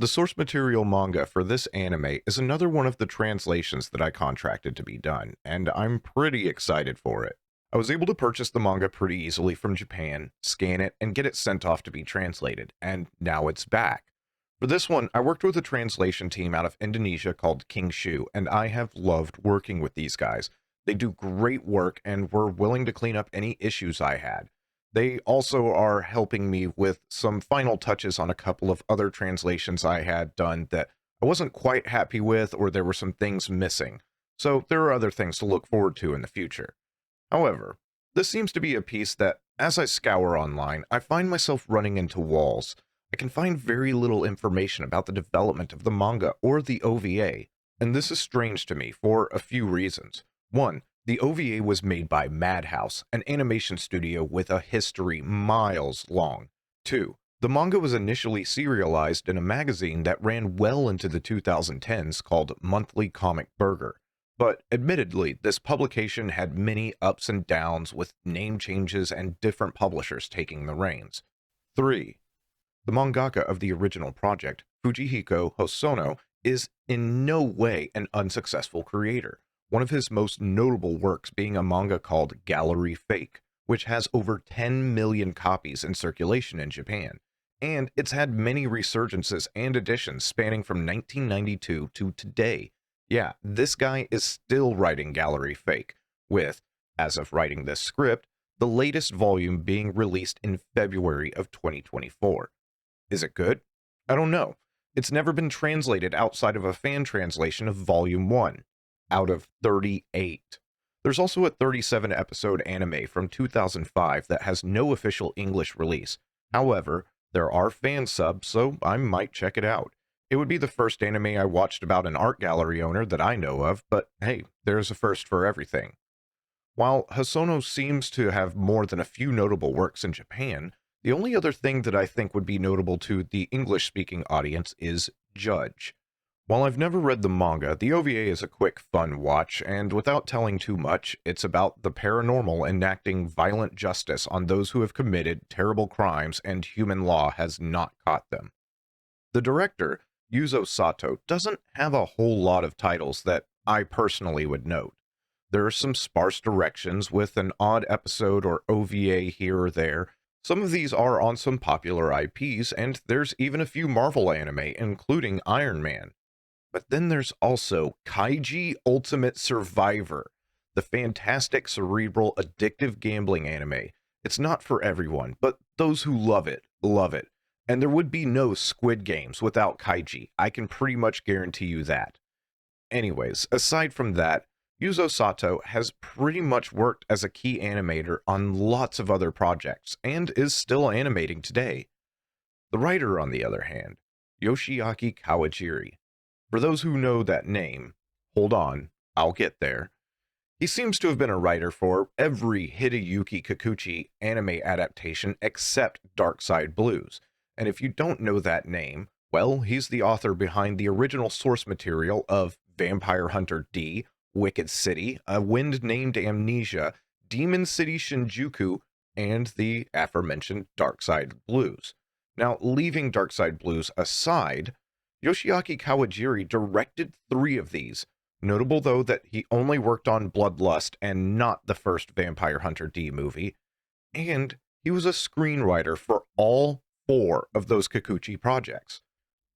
The source material manga for this anime is another one of the translations that I contracted to be done, and I'm pretty excited for it. I was able to purchase the manga pretty easily from Japan, scan it, and get it sent off to be translated, and now it's back. For this one, I worked with a translation team out of Indonesia called King Shu, and I have loved working with these guys. They do great work and were willing to clean up any issues I had. They also are helping me with some final touches on a couple of other translations I had done that I wasn't quite happy with, or there were some things missing. So there are other things to look forward to in the future. However, this seems to be a piece that, as I scour online, I find myself running into walls. I can find very little information about the development of the manga or the OVA, and this is strange to me for a few reasons. One, the OVA was made by Madhouse, an animation studio with a history miles long. Two, the manga was initially serialized in a magazine that ran well into the 2010s called Monthly Comic Burger. But admittedly, this publication had many ups and downs with name changes and different publishers taking the reins. 3. The mangaka of the original project, Fujihiko Hosono, is in no way an unsuccessful creator, one of his most notable works being a manga called Gallery Fake, which has over 10 million copies in circulation in Japan, and it's had many resurgences and editions spanning from 1992 to today. Yeah, this guy is still writing Gallery Fake, with, as of writing this script, the latest volume being released in February of 2024. Is it good? I don't know. It's never been translated outside of a fan translation of Volume 1, out of 38. There's also a 37-episode anime from 2005 that has no official English release. However, there are fan subs, so I might check it out. It would be the first anime I watched about an art gallery owner that I know of, but hey, there's a first for everything. While Hosono seems to have more than a few notable works in Japan, the only other thing that I think would be notable to the English-speaking audience is Judge. While I've never read the manga, the OVA is a quick, fun watch, and without telling too much, it's about the paranormal enacting violent justice on those who have committed terrible crimes and human law has not caught them. The director, Yuzo Sato, doesn't have a whole lot of titles that I personally would note. There are some sparse directions with an odd episode or OVA here or there. Some of these are on some popular IPs, and there's even a few Marvel anime, including Iron Man. But then there's also Kaiji Ultimate Survivor, the fantastic cerebral addictive gambling anime. It's not for everyone, but those who love it, love it. And there would be no Squid Games without Kaiji. I can pretty much guarantee you that. Anyways, aside from that, Yuzo Sato has pretty much worked as a key animator on lots of other projects, and is still animating today. The writer, on the other hand, Yoshiaki Kawajiri. For those who know that name, hold on, I'll get there. He seems to have been a writer for every Hideyuki Kikuchi anime adaptation except Dark Side Blues, and if you don't know that name, well, he's the author behind the original source material of Vampire Hunter D, Wicked City, A Wind Named Amnesia, Demon City Shinjuku, and the aforementioned Dark Side Blues. Now, leaving Dark Side Blues aside, Yoshiaki Kawajiri directed 3 of these, notable though that he only worked on Bloodlust and not the first Vampire Hunter D movie, and he was a screenwriter for all 4 of those Kikuchi projects.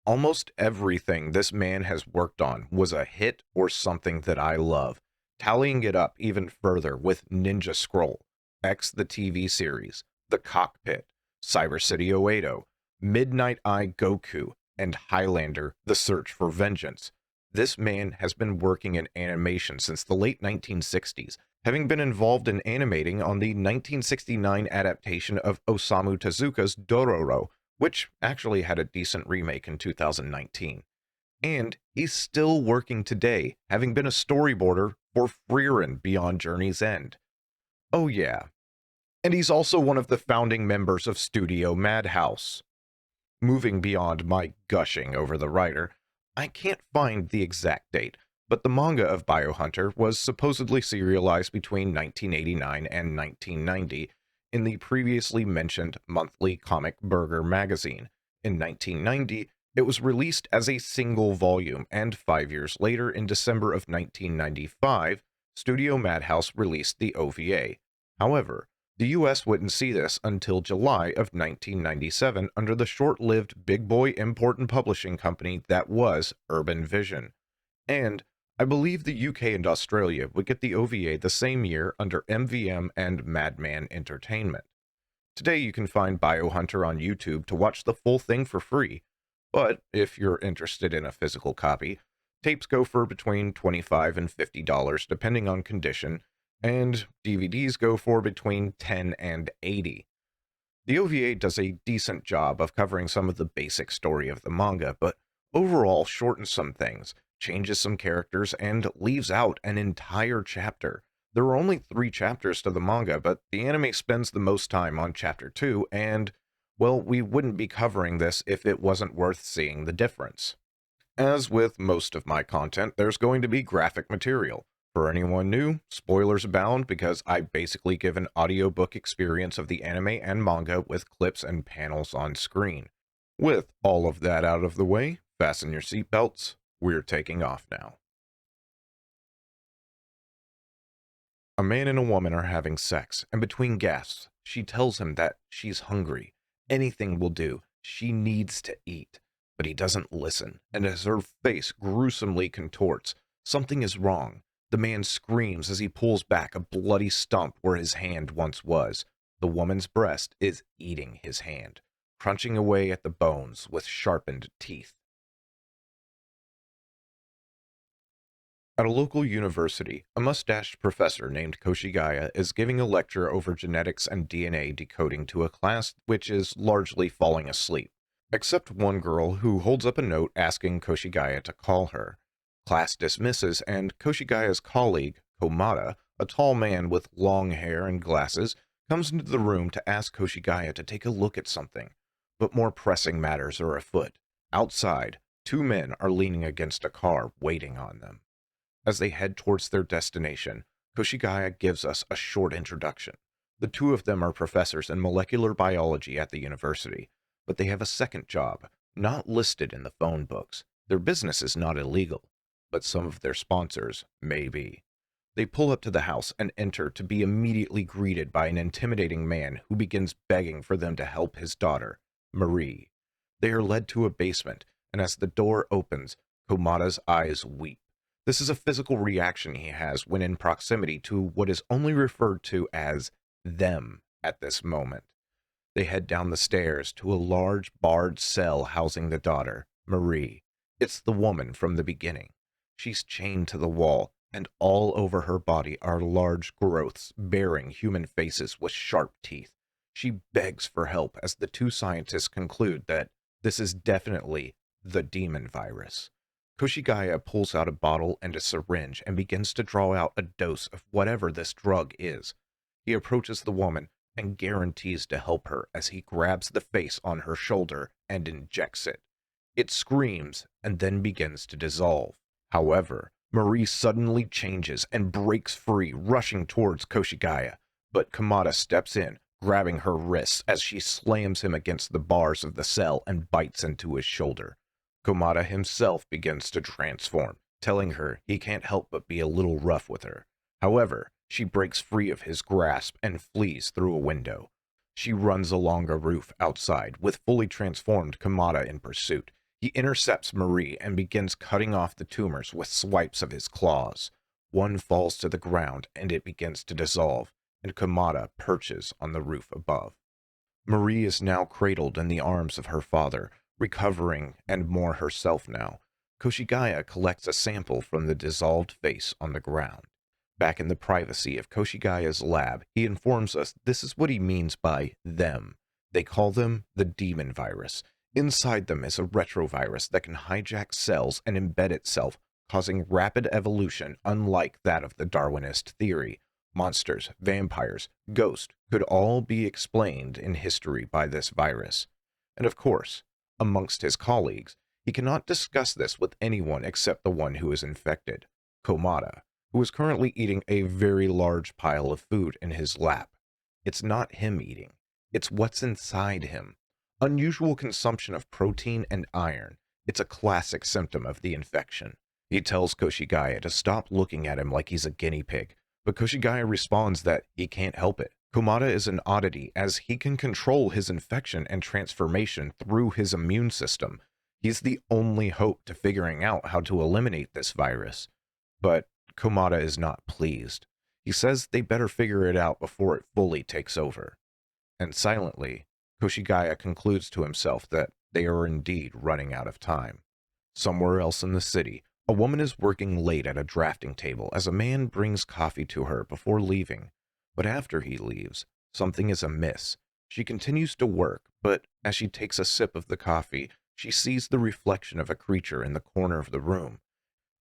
Almost everything this man has worked on was a hit or something that I love, tallying it up even further with Ninja Scroll, X the TV series, The Cockpit, Cyber City Oedo, Midnight Eye Goku, and Highlander, The Search for Vengeance. This man has been working in animation since the late 1960s, having been involved in animating on the 1969 adaptation of Osamu Tezuka's Dororo, which actually had a decent remake in 2019. And he's still working today, having been a storyboarder for Frieren Beyond Journey's End. Oh yeah. And he's also one of the founding members of Studio Madhouse. Moving beyond my gushing over the writer, I can't find the exact date, but the manga of Biohunter was supposedly serialized between 1989 and 1990 in the previously mentioned monthly Comic Burger magazine. In 1990, It was released as a single volume, and 5 years later, in December of 1995, Studio Madhouse released the OVA. However, the US wouldn't see this until July of 1997 under the short-lived big boy import and publishing company that was Urban Vision. And I believe the UK and Australia would get the OVA the same year under MVM and Madman Entertainment. Today you can find Biohunter on YouTube to watch the full thing for free, but if you're interested in a physical copy, tapes go for between $25 and $50 depending on condition, and DVDs go for between $10 and $80. The OVA does a decent job of covering some of the basic story of the manga, but overall shortens some things, changes some characters, and leaves out an entire chapter. There are only 3 chapters to the manga, but the anime spends the most time on chapter 2, and, well, we wouldn't be covering this if it wasn't worth seeing the difference. As with most of my content, there's going to be graphic material. For anyone new, spoilers abound because I basically give an audiobook experience of the anime and manga with clips and panels on screen. With all of that out of the way, fasten your seatbelts, we're taking off now. A man and a woman are having sex, and between gasps, she tells him that she's hungry. Anything will do. She needs to eat. But he doesn't listen, and as her face gruesomely contorts, something is wrong. The man screams as he pulls back a bloody stump where his hand once was. The woman's breast is eating his hand, crunching away at the bones with sharpened teeth. At a local university, a mustached professor named Koshigaya is giving a lecture over genetics and DNA decoding to a class which is largely falling asleep, except one girl who holds up a note asking Koshigaya to call her. Class dismisses, and Koshigaya's colleague, Komada, a tall man with long hair and glasses, comes into the room to ask Koshigaya to take a look at something. But more pressing matters are afoot. Outside, 2 men are leaning against a car, waiting on them. As they head towards their destination, Koshigaya gives us a short introduction. The 2 of them are professors in molecular biology at the university, but they have a second job, not listed in the phone books. Their business is not illegal, but some of their sponsors may be. They pull up to the house and enter to be immediately greeted by an intimidating man who begins begging for them to help his daughter, Marie. They are led to a basement, and as the door opens, Komada's eyes weep. This is a physical reaction he has when in proximity to what is only referred to as them at this moment. They head down the stairs to a large barred cell housing the daughter, Marie. It's the woman from the beginning. She's chained to the wall, and all over her body are large growths bearing human faces with sharp teeth. She begs for help as the 2 scientists conclude that this is definitely the demon virus. Koshigaya pulls out a bottle and a syringe and begins to draw out a dose of whatever this drug is. He approaches the woman and guarantees to help her as he grabs the face on her shoulder and injects it. It screams and then begins to dissolve. However, Marie suddenly changes and breaks free, rushing towards Koshigaya, but Komada steps in, grabbing her wrists as she slams him against the bars of the cell and bites into his shoulder. Komada himself begins to transform, telling her he can't help but be a little rough with her. However, she breaks free of his grasp and flees through a window. She runs along a roof outside, with fully transformed Komada in pursuit. He intercepts Marie and begins cutting off the tumors with swipes of his claws. One falls to the ground and it begins to dissolve, and Komada perches on the roof above. Marie is now cradled in the arms of her father, recovering and more herself now. Koshigaya collects a sample from the dissolved face on the ground. Back in the privacy of Koshigaya's lab, he informs us this is what he means by them. They call them the demon virus. Inside them is a retrovirus that can hijack cells and embed itself, causing rapid evolution unlike that of the Darwinist theory. Monsters, vampires, ghosts could all be explained in history by this virus. And of course, amongst his colleagues, he cannot discuss this with anyone except the one who is infected, Komada, who is currently eating a very large pile of food in his lap. It's not him eating, it's what's inside him. Unusual consumption of protein and iron. It's a classic symptom of the infection. He tells Koshigaya to stop looking at him like he's a guinea pig, but Koshigaya responds that he can't help it. Komada is an oddity as he can control his infection and transformation through his immune system. He's the only hope to figuring out how to eliminate this virus. But Komada is not pleased. He says they better figure it out before it fully takes over. And silently, Koshigaya concludes to himself that they are indeed running out of time. Somewhere else in the city, a woman is working late at a drafting table as a man brings coffee to her before leaving. But after he leaves, something is amiss. She continues to work, but as she takes a sip of the coffee, she sees the reflection of a creature in the corner of the room.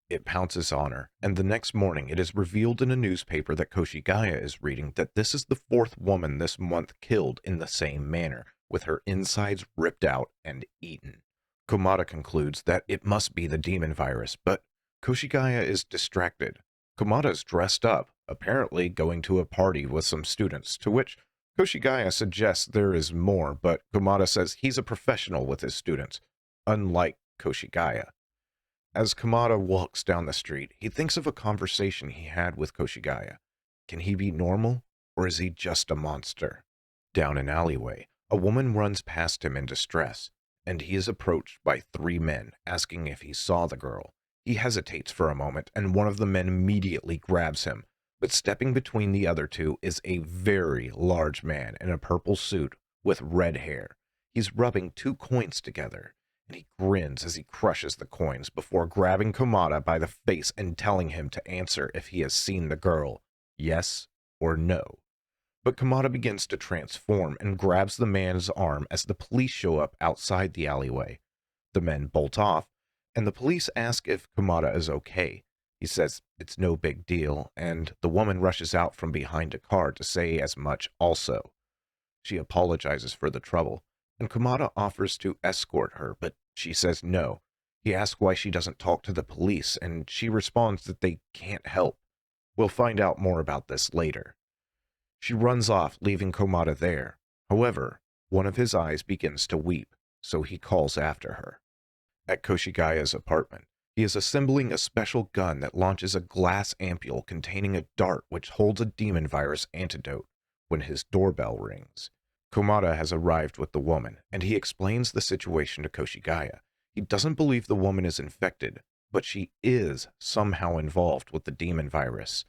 It pounces on her, and the next morning it is revealed in a newspaper that Koshigaya is reading that this is the fourth woman this month killed in the same manner, with her insides ripped out and eaten. Komada concludes that it must be the demon virus, but Koshigaya is distracted. Komada is dressed up, apparently going to a party with some students, to which Koshigaya suggests there is more, but Komada says he's a professional with his students, unlike Koshigaya. As Komada walks down the street, he thinks of a conversation he had with Koshigaya. Can he be normal, or is he just a monster? Down an alleyway, a woman runs past him in distress, and he is approached by three men, asking if he saw the girl. He hesitates for a moment, and one of the men immediately grabs him, but stepping between the other two is a very large man in a purple suit with red hair. He's rubbing two coins together, and he grins as he crushes the coins before grabbing Komada by the face and telling him to answer if he has seen the girl, yes or no. But Komada begins to transform and grabs the man's arm as the police show up outside the alleyway. The men bolt off, and the police ask if Komada is okay. He says it's no big deal, and the woman rushes out from behind a car to say as much also. She apologizes for the trouble, and Komada offers to escort her, but she says no. He asks why she doesn't talk to the police, and she responds that they can't help. We'll find out more about this later. She runs off, leaving Komada there. However, one of his eyes begins to weep, so he calls after her. At Koshigaya's apartment, he is assembling a special gun that launches a glass ampule containing a dart which holds a demon virus antidote when his doorbell rings. Komada has arrived with the woman, and he explains the situation to Koshigaya. He doesn't believe the woman is infected, but she is somehow involved with the demon virus.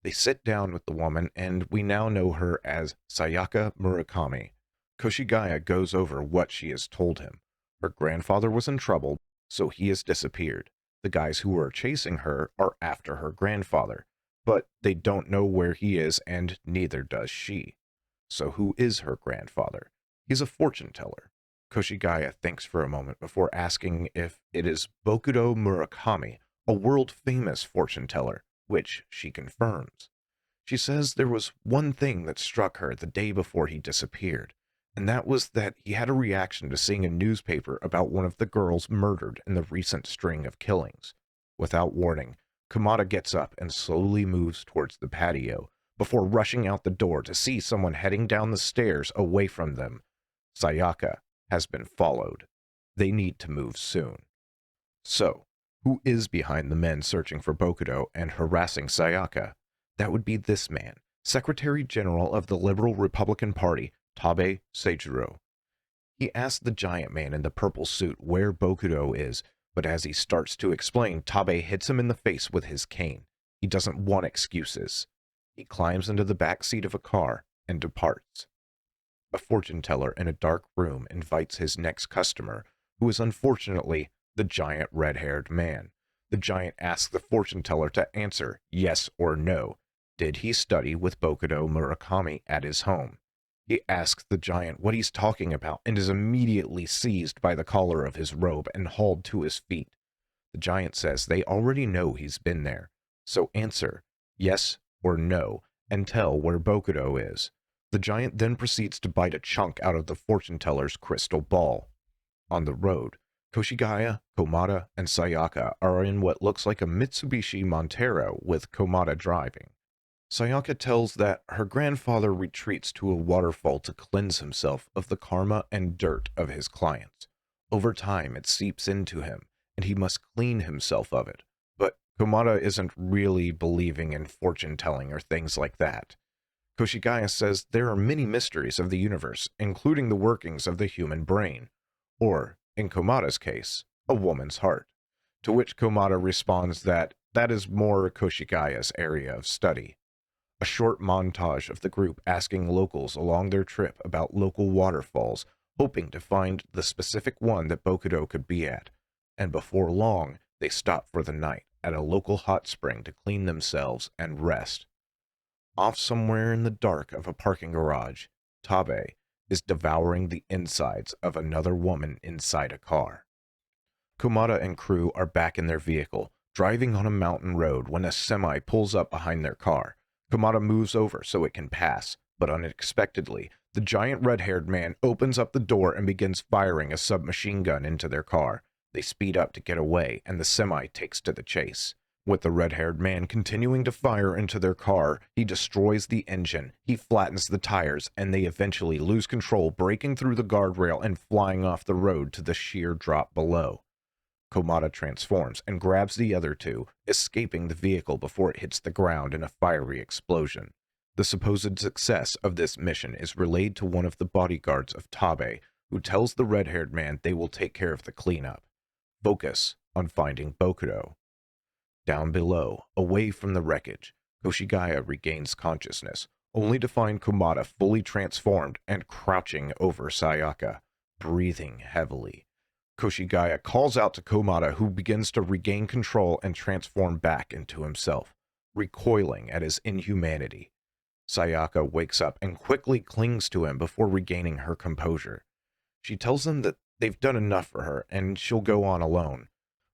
They sit down with the woman, and we now know her as Sayaka Murakami. Koshigaya goes over what she has told him. Her grandfather was in trouble, so he has disappeared. The guys who are chasing her are after her grandfather, but they don't know where he is, and neither does she. So who is her grandfather? He's a fortune teller. Koshigaya thinks for a moment before asking if it is Bokudo Murakami, a world-famous fortune teller, which she confirms. She says there was one thing that struck her the day before he disappeared, and that was that he had a reaction to seeing a newspaper about one of the girls murdered in the recent string of killings. Without warning, Komada gets up and slowly moves towards the patio, before rushing out the door to see someone heading down the stairs away from them. Sayaka has been followed. They need to move soon. So, who is behind the men searching for Bokudo and harassing Sayaka? That would be this man, Secretary General of the Liberal Republican Party, Tabe Seijiro. He asks the giant man in the purple suit where Bokudo is, but as he starts to explain, Tabe hits him in the face with his cane. He doesn't want excuses. He climbs into the back seat of a car and departs. A fortune teller in a dark room invites his next customer, who is unfortunately the giant red-haired man. The giant asks the fortune teller to answer yes or no. Did he study with Bokudo Murakami at his home? He asks the giant what he's talking about and is immediately seized by the collar of his robe and hauled to his feet. The giant says they already know he's been there, so answer yes or no and tell where Bokudo is. The giant then proceeds to bite a chunk out of the fortune teller's crystal ball. On the road, Koshigaya, Komada, and Sayaka are in what looks like a Mitsubishi Montero with Komada driving. Sayaka tells that her grandfather retreats to a waterfall to cleanse himself of the karma and dirt of his clients. Over time, it seeps into him, and he must clean himself of it. But Komata isn't really believing in fortune-telling or things like that. Koshigaya says there are many mysteries of the universe, including the workings of the human brain, or, in Komata's case, a woman's heart. To which Komata responds that that is more Koshigaya's area of study. A short montage of the group asking locals along their trip about local waterfalls, hoping to find the specific one that Bokudo could be at, and before long, they stop for the night at a local hot spring to clean themselves and rest. Off somewhere in the dark of a parking garage, Tabe is devouring the insides of another woman inside a car. Komata and crew are back in their vehicle, driving on a mountain road when a semi pulls up behind their car. Komata moves over so it can pass, but unexpectedly, the giant red-haired man opens up the door and begins firing a submachine gun into their car. They speed up to get away, and the semi takes to the chase. With the red-haired man continuing to fire into their car, he destroys the engine, he flattens the tires, and they eventually lose control, breaking through the guardrail and flying off the road to the sheer drop below. Komata transforms and grabs the other two, escaping the vehicle before it hits the ground in a fiery explosion. The supposed success of this mission is relayed to one of the bodyguards of Tabe, who tells the red-haired man they will take care of the cleanup. Focus on finding Bokudo. Down below, away from the wreckage, Koshigaya regains consciousness, only to find Komata fully transformed and crouching over Sayaka, breathing heavily. Koshigaya calls out to Komata, who begins to regain control and transform back into himself, recoiling at his inhumanity. Sayaka wakes up and quickly clings to him before regaining her composure. She tells them that they've done enough for her and she'll go on alone,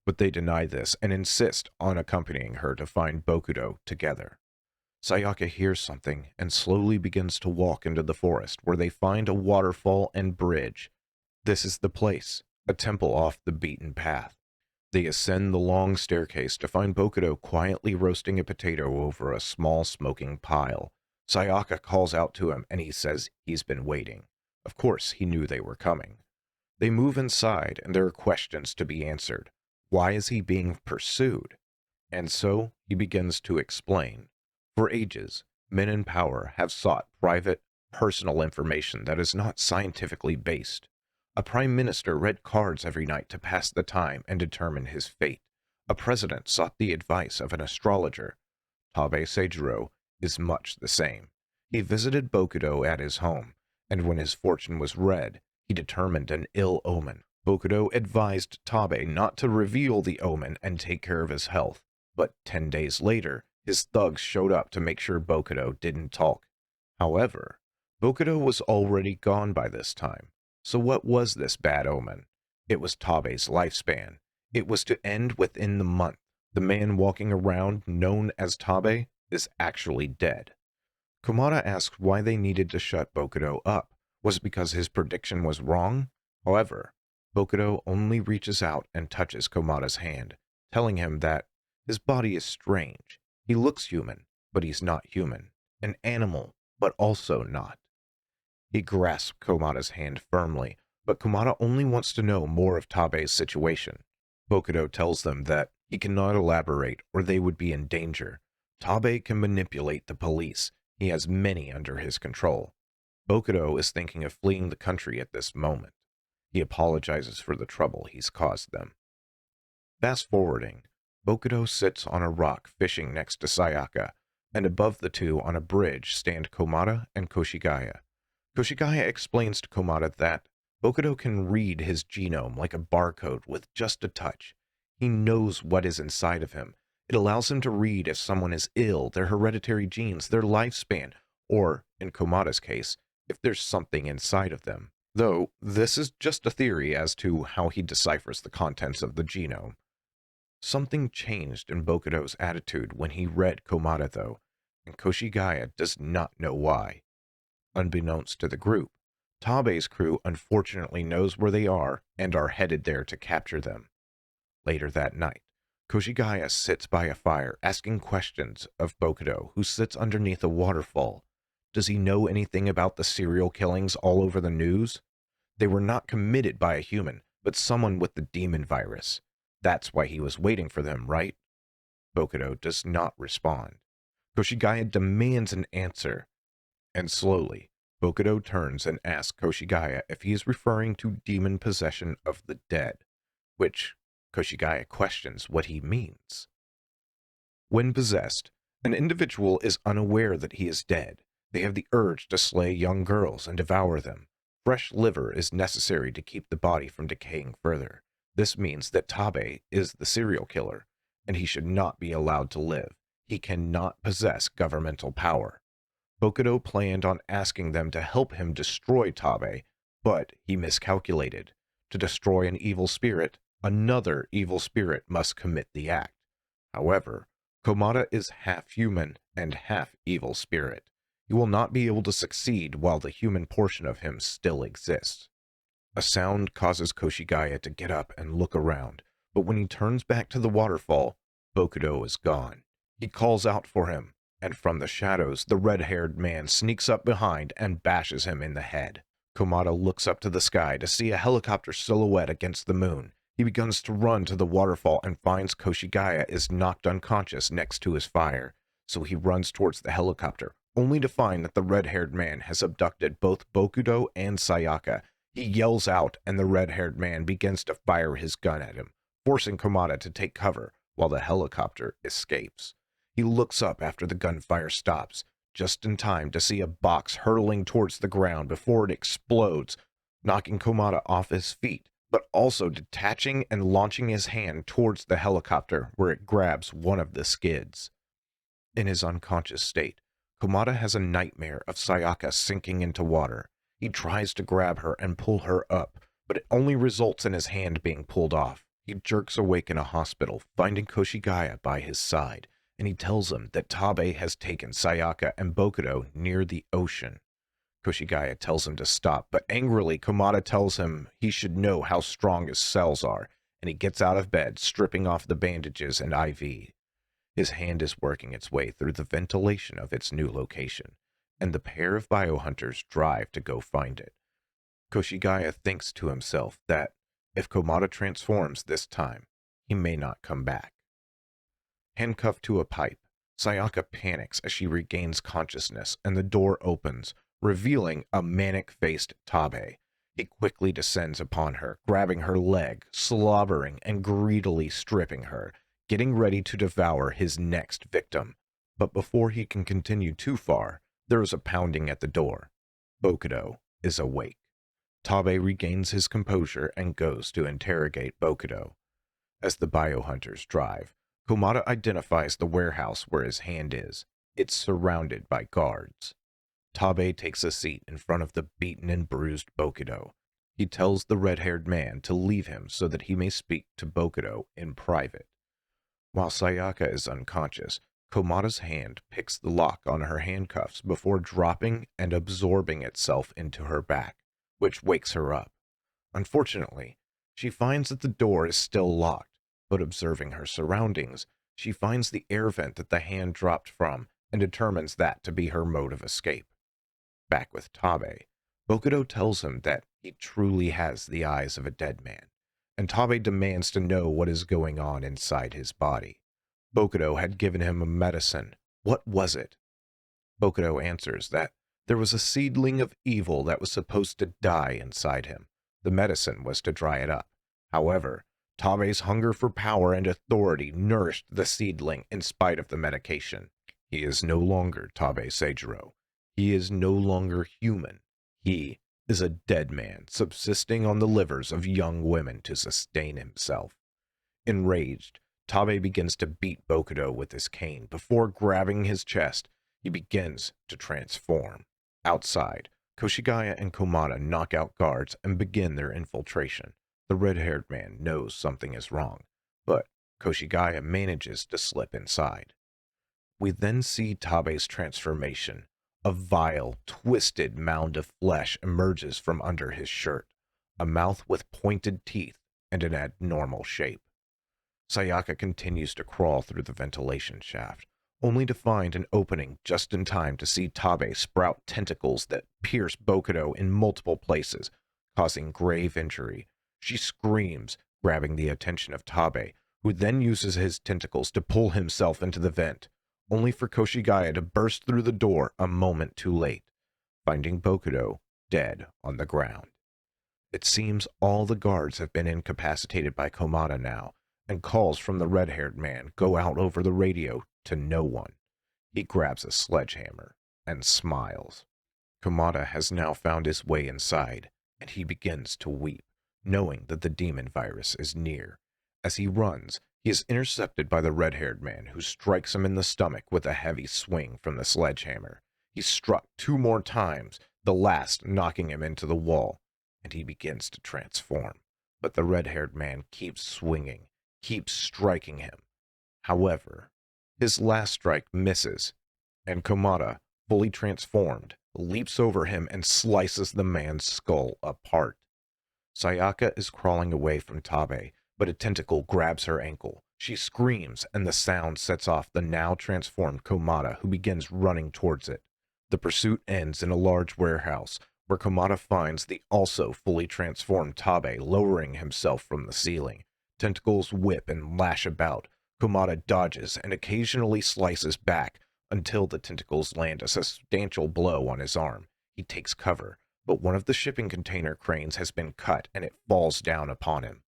but they deny this and insist on accompanying her to find Bokudo together. Sayaka hears something and slowly begins to walk into the forest, where they find a waterfall and bridge. This is the place, a temple off the beaten path. They ascend the long staircase to find Bokudo quietly roasting a potato over a small smoking pile. Sayaka calls out to him and he says he's been waiting. Of course, he knew they were coming. They move inside and there are questions to be answered. Why is he being pursued? And so he begins to explain. For ages, men in power have sought private, personal information that is not scientifically based. A prime minister read cards every night to pass the time and determine his fate. A president sought the advice of an astrologer. Tabe Seijiro is much the same. He visited Bokudo at his home, and when his fortune was read, he determined an ill omen. Bokudo advised Tabe not to reveal the omen and take care of his health, but 10 days later, his thugs showed up to make sure Bokudo didn't talk. However, Bokudo was already gone by this time. So what was this bad omen? It was Tabe's lifespan. It was to end within the month. The man walking around, known as Tabe, is actually dead. Komata asks why they needed to shut Bokudo up. Was it because his prediction was wrong? However, Bokudo only reaches out and touches Komata's hand, telling him that his body is strange. He looks human, but he's not human. An animal, but also not. He grasps Komata's hand firmly, but Komata only wants to know more of Tabe's situation. Bokudo tells them that he cannot elaborate or they would be in danger. Tabe can manipulate the police. He has many under his control. Bokudo is thinking of fleeing the country at this moment. He apologizes for the trouble he's caused them. Fast forwarding, Bokudo sits on a rock fishing next to Sayaka, and above the two on a bridge stand Komata and Koshigaya. Koshigaya explains to Komata that Bokudo can read his genome like a barcode with just a touch. He knows what is inside of him. It allows him to read if someone is ill, their hereditary genes, their lifespan, or, in Komata's case, if there's something inside of them. Though, this is just a theory as to how he deciphers the contents of the genome. Something changed in Bokudo's attitude when he read Komata, though, and Koshigaya does not know why. Unbeknownst to the group, Tabe's crew unfortunately knows where they are and are headed there to capture them. Later that night, Koshigaya sits by a fire asking questions of Bokudo, who sits underneath a waterfall. Does he know anything about the serial killings all over the news? They were not committed by a human. but someone with the demon virus. That's why he was waiting for them, right? Bokuto does not respond. Koshigaya demands an answer, and slowly, Bokuto turns and asks Koshigaya if he is referring to demon possession of the dead, which Koshigaya questions what he means. When possessed, an individual is unaware that he is dead. They have the urge to slay young girls and devour them. Fresh liver is necessary to keep the body from decaying further. This means that Tabe is the serial killer, and he should not be allowed to live. He cannot possess governmental power. Bokuto planned on asking them to help him destroy Tabe, but he miscalculated. To destroy an evil spirit, another evil spirit must commit the act. However, Komata is half human and half evil spirit. He will not be able to succeed while the human portion of him still exists. A sound causes Koshigaya to get up and look around, but when he turns back to the waterfall, Bokuto is gone. He calls out for him, and from the shadows, the red-haired man sneaks up behind and bashes him in the head. Komata looks up to the sky to see a helicopter silhouette against the moon. He begins to run to the waterfall and finds Koshigaya is knocked unconscious next to his fire, so he runs towards the helicopter, only to find that the red-haired man has abducted both Bokuto and Sayaka. He yells out, and the red-haired man begins to fire his gun at him, forcing Komata to take cover while the helicopter escapes. He looks up after the gunfire stops, just in time to see a box hurtling towards the ground before it explodes, knocking Komata off his feet, but also detaching and launching his hand towards the helicopter where it grabs one of the skids. In his unconscious state, Komata has a nightmare of Sayaka sinking into water. He tries to grab her and pull her up, but it only results in his hand being pulled off. He jerks awake in a hospital, finding Koshigaya by his side, and he tells him that Tabe has taken Sayaka and Bokuto near the ocean. Koshigaya tells him to stop, but angrily Komata tells him he should know how strong his cells are, and he gets out of bed, stripping off the bandages and IV. His hand is working its way through the ventilation of its new location, and the pair of biohunters drive to go find it. Koshigaya thinks to himself that if Komata transforms this time, he may not come back. Handcuffed to a pipe, Sayaka panics as she regains consciousness and the door opens, revealing a manic-faced Tabe. He quickly descends upon her, grabbing her leg, slobbering and greedily stripping her, getting ready to devour his next victim. But before he can continue too far, there is a pounding at the door. Bokuto is awake. Tabe regains his composure and goes to interrogate Bokuto. As the biohunters drive, Komata identifies the warehouse where his hand is. It's surrounded by guards. Tabe takes a seat in front of the beaten and bruised Bokuto. He tells the red-haired man to leave him so that he may speak to Bokuto in private. While Sayaka is unconscious, Komata's hand picks the lock on her handcuffs before dropping and absorbing itself into her back, which wakes her up. Unfortunately, she finds that the door is still locked, but observing her surroundings, she finds the air vent that the hand dropped from and determines that to be her mode of escape. Back with Tabe, Bokuto tells him that he truly has the eyes of a dead man, and Tabe demands to know what is going on inside his body. Bokuto had given him a medicine. What was it? Bokuto answers that there was a seedling of evil that was supposed to die inside him. The medicine was to dry it up. However, Tabe's hunger for power and authority nourished the seedling in spite of the medication. He is no longer Tabe Seijiro. He is no longer human. He is a dead man subsisting on the livers of young women to sustain himself. Enraged, Tabe begins to beat Bokuto with his cane. Before grabbing his chest, he begins to transform. Outside, Koshigaya and Komata knock out guards and begin their infiltration. The red-haired man knows something is wrong, but Koshigaya manages to slip inside. We then see Tabe's transformation. A vile, twisted mound of flesh emerges from under his shirt, a mouth with pointed teeth and an abnormal shape. Sayaka continues to crawl through the ventilation shaft, only to find an opening just in time to see Tabe sprout tentacles that pierce Bokuto in multiple places, causing grave injury. She screams, grabbing the attention of Tabe, who then uses his tentacles to pull himself into the vent, only for Koshigaya to burst through the door a moment too late, finding Bokudo dead on the ground. It seems all the guards have been incapacitated by Komata now, and calls from the red-haired man go out over the radio to no one. He grabs a sledgehammer and smiles. Komata has now found his way inside, and he begins to weep, knowing that the demon virus is near. As he runs, he is intercepted by the red-haired man, who strikes him in the stomach with a heavy swing from the sledgehammer. He's struck 2 more times, the last knocking him into the wall, and he begins to transform. But the red-haired man keeps swinging, keeps striking him. However, his last strike misses, and Komata, fully transformed, leaps over him and slices the man's skull apart. Sayaka is crawling away from Tabe, but a tentacle grabs her ankle. She screams, and the sound sets off the now transformed Komata, who begins running towards it. The pursuit ends in a large warehouse, where Komata finds the also fully transformed Tabe lowering himself from the ceiling. Tentacles whip and lash about. Komata dodges and occasionally slices back until the tentacles land a substantial blow on his arm. He takes cover, but one of the shipping container cranes has been cut and it falls down upon him.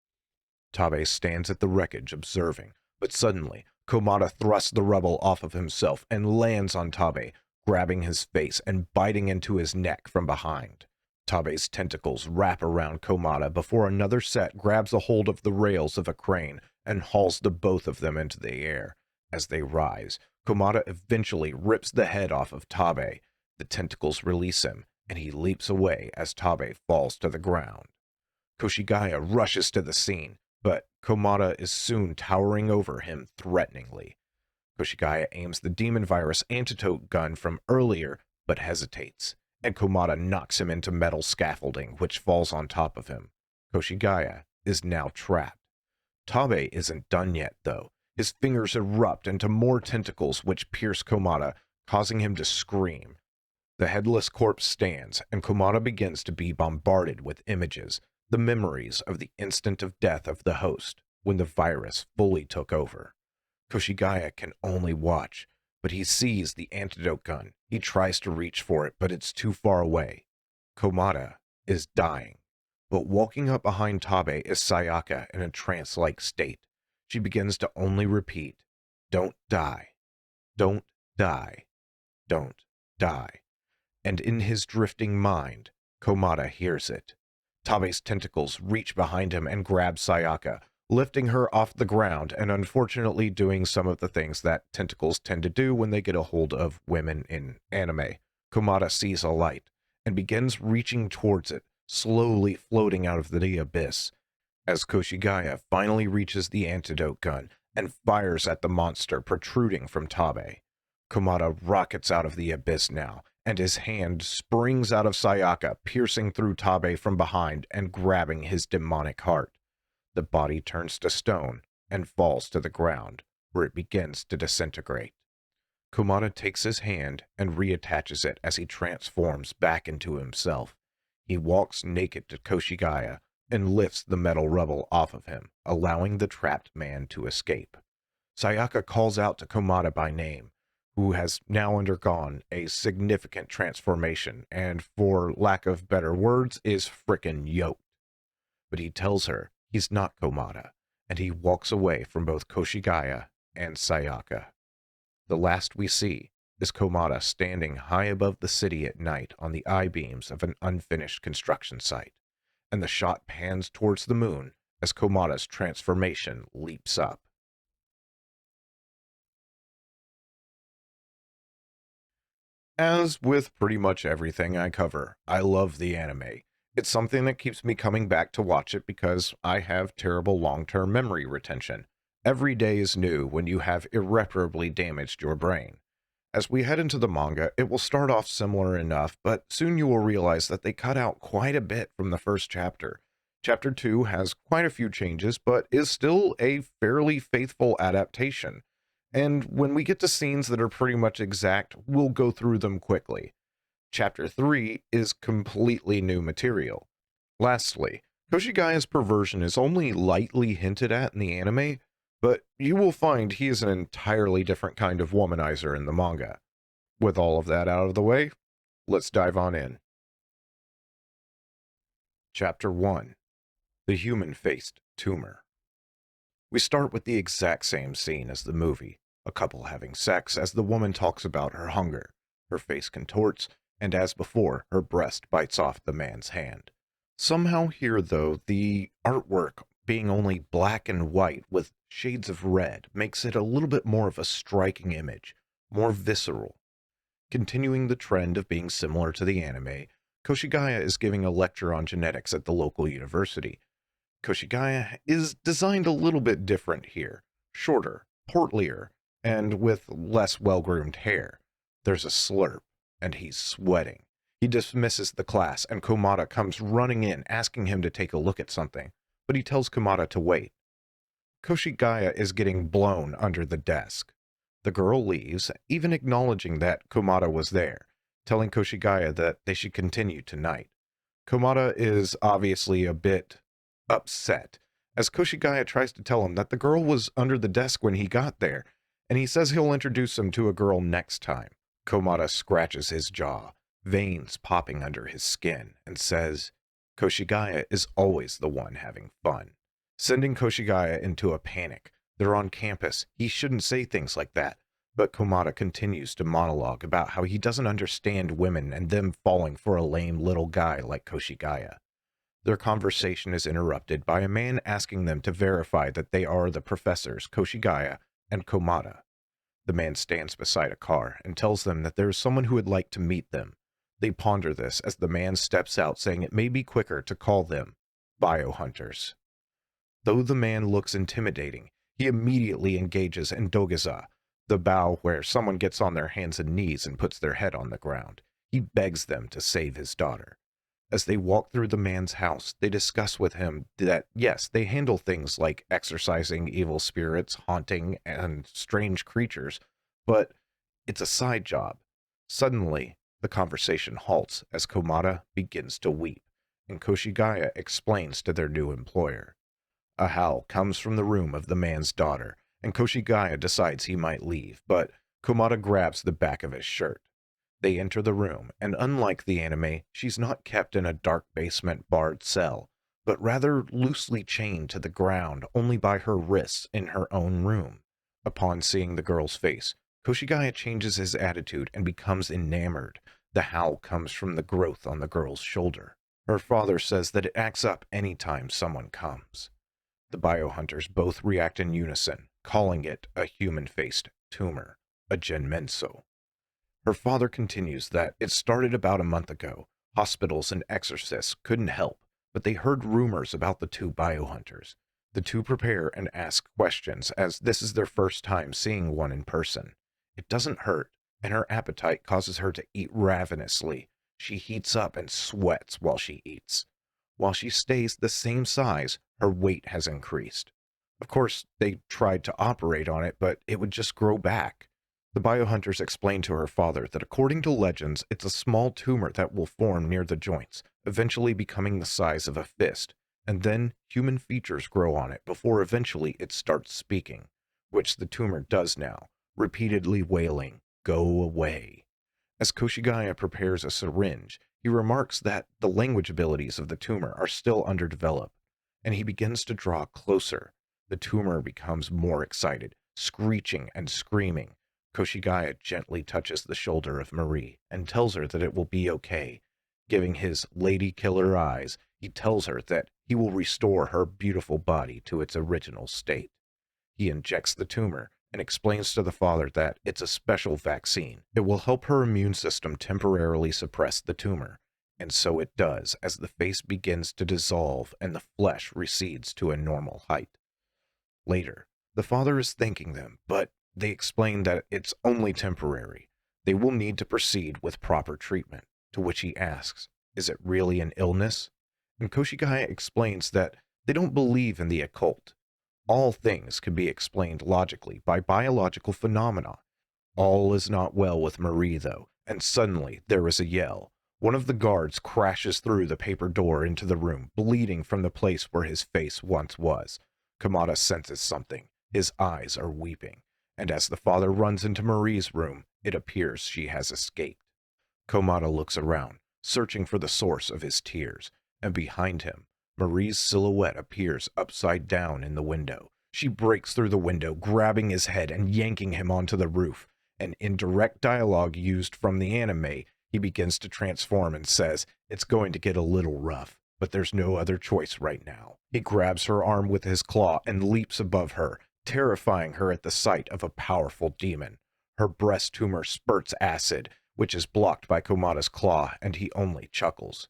Tabe stands at the wreckage observing, but suddenly Komata thrusts the rubble off of himself and lands on Tabe, grabbing his face and biting into his neck from behind. Tabe's tentacles wrap around Komata before another set grabs a hold of the rails of a crane and hauls the both of them into the air. As they rise, Komata eventually rips the head off of Tabe. The tentacles release him, and he leaps away as Tabe falls to the ground. Koshigaya rushes to the scene, but Komata is soon towering over him threateningly. Koshigaya aims the demon virus antidote gun from earlier, but hesitates, and Komata knocks him into metal scaffolding, which falls on top of him. Koshigaya is now trapped. Tabe isn't done yet, though. His fingers erupt into more tentacles which pierce Komata, causing him to scream. The headless corpse stands, and Komata begins to be bombarded with images, the memories of the instant of death of the host, when the virus fully took over. Koshigaya can only watch, but he sees the antidote gun. He tries to reach for it, but it's too far away. Komata is dying, but walking up behind Tabe is Sayaka in a trance-like state. She begins to only repeat, "Don't die, don't die, don't die." And in his drifting mind, Komata hears it. Tabe's tentacles reach behind him and grab Sayaka, lifting her off the ground and unfortunately doing some of the things that tentacles tend to do when they get a hold of women in anime. Komata sees a light and begins reaching towards it, slowly floating out of the abyss. As Koshigaya finally reaches the antidote gun and fires at the monster protruding from Tabe. Komata rockets out of the abyss now, and his hand springs out of Sayaka, piercing through Tabe from behind and grabbing his demonic heart. The body turns to stone and falls to the ground, where it begins to disintegrate. Komata takes his hand and reattaches it as he transforms back into himself. He walks naked to Koshigaya and lifts the metal rubble off of him, allowing the trapped man to escape. Sayaka calls out to Komata by name, who has now undergone a significant transformation and, for lack of better words, is frickin' yoked. But he tells her he's not Komata, and he walks away from both Koshigaya and Sayaka. The last we see is Komata standing high above the city at night on the I-beams of an unfinished construction site, and the shot pans towards the moon as Komata's transformation leaps up. As with pretty much everything I cover, I love the anime. It's something that keeps me coming back to watch it because I have terrible long-term memory retention. Every day is new when you have irreparably damaged your brain. As we head into the manga, it will start off similar enough, but soon you will realize that they cut out quite a bit from the first chapter. Chapter 2 has quite a few changes, but is still a fairly faithful adaptation. And when we get to scenes that are pretty much exact, we'll go through them quickly. Chapter 3 is completely new material. Lastly, Koshigaya's perversion is only lightly hinted at in the anime, but you will find he is an entirely different kind of womanizer in the manga. With all of that out of the way, let's dive on in. Chapter 1: The Human-Faced Tumor. We start with the exact same scene as the movie, a couple having sex as the woman talks about her hunger. Her face contorts, and as before, her breast bites off the man's hand. Somehow here, though, the artwork being only black and white with shades of red makes it a little bit more of a striking image, more visceral. Continuing the trend of being similar to the anime, Koshigaya is giving a lecture on genetics at the local university. Koshigaya is designed a little bit different here, shorter, portlier, and with less well-groomed hair. There's a slurp, and he's sweating. He dismisses the class, and Komata comes running in, asking him to take a look at something, but he tells Komata to wait. Koshigaya is getting blown under the desk. The girl leaves, even acknowledging that Komata was there, telling Koshigaya that they should continue tonight. Komata is obviously a bit upset, as Koshigaya tries to tell him that the girl was under the desk when he got there, and he says he'll introduce him to a girl next time. Komata scratches his jaw, veins popping under his skin, and says Koshigaya is always the one having fun, sending Koshigaya into a panic. They're on campus. He shouldn't say things like that. But Komata continues to monologue about how he doesn't understand women and them falling for a lame little guy like Koshigaya. Their conversation is interrupted by a man asking them to verify that they are the professors, Koshigaya and Komata. The man stands beside a car and tells them that there is someone who would like to meet them. They ponder this as the man steps out, saying it may be quicker to call them biohunters. Though the man looks intimidating, he immediately engages in Dogaza, the bow where someone gets on their hands and knees and puts their head on the ground. He begs them to save his daughter. As they walk through the man's house, they discuss with him that, yes, they handle things like exorcising evil spirits, haunting, and strange creatures, but it's a side job. Suddenly, the conversation halts as Komata begins to weep, and Koshigaya explains to their new employer. A howl comes from the room of the man's daughter, and Koshigaya decides he might leave, but Komata grabs the back of his shirt. They enter the room, and unlike the anime, she's not kept in a dark basement barred cell, but rather loosely chained to the ground only by her wrists in her own room. Upon seeing the girl's face, Koshigaya changes his attitude and becomes enamored. The howl comes from the growth on the girl's shoulder. Her father says that it acts up any time someone comes. The biohunters both react in unison, calling it a human-faced tumor, a genmenso. Her father continues that it started about a month ago. Hospitals and exorcists couldn't help, but they heard rumors about the two biohunters. The two prepare and ask questions, as this is their first time seeing one in person. It doesn't hurt, and her appetite causes her to eat ravenously. She heats up and sweats while she eats. While she stays the same size, her weight has increased. Of course, they tried to operate on it, but it would just grow back. The biohunters explain to her father that according to legends, it's a small tumor that will form near the joints, eventually becoming the size of a fist, and then human features grow on it before eventually it starts speaking, which the tumor does now, repeatedly wailing, "Go away." As Koshigaya prepares a syringe, he remarks that the language abilities of the tumor are still underdeveloped, and he begins to draw closer. The tumor becomes more excited, screeching and screaming. Koshigaya gently touches the shoulder of Marie and tells her that it will be okay. Giving his lady killer eyes, he tells her that he will restore her beautiful body to its original state. He injects the tumor and explains to the father that it's a special vaccine. It will help her immune system temporarily suppress the tumor, and so it does as the face begins to dissolve and the flesh recedes to a normal height. Later, the father is thanking them, but they explain that it's only temporary. They will need to proceed with proper treatment, to which he asks, is it really an illness? And Koshigaya explains that they don't believe in the occult. All things can be explained logically by biological phenomena. All is not well with Marie, though, and suddenly there is a yell. One of the guards crashes through the paper door into the room, bleeding from the place where his face once was. Kamada senses something. His eyes are weeping, and as the father runs into Marie's room, it appears she has escaped. Komada looks around, searching for the source of his tears, and behind him, Marie's silhouette appears upside down in the window. She breaks through the window, grabbing his head and yanking him onto the roof, and in direct dialogue used from the anime, he begins to transform and says, "It's going to get a little rough, but there's no other choice right now." He grabs her arm with his claw and leaps above her, terrifying her at the sight of a powerful demon. Her breast tumor spurts acid, which is blocked by Komada's claw, and he only chuckles.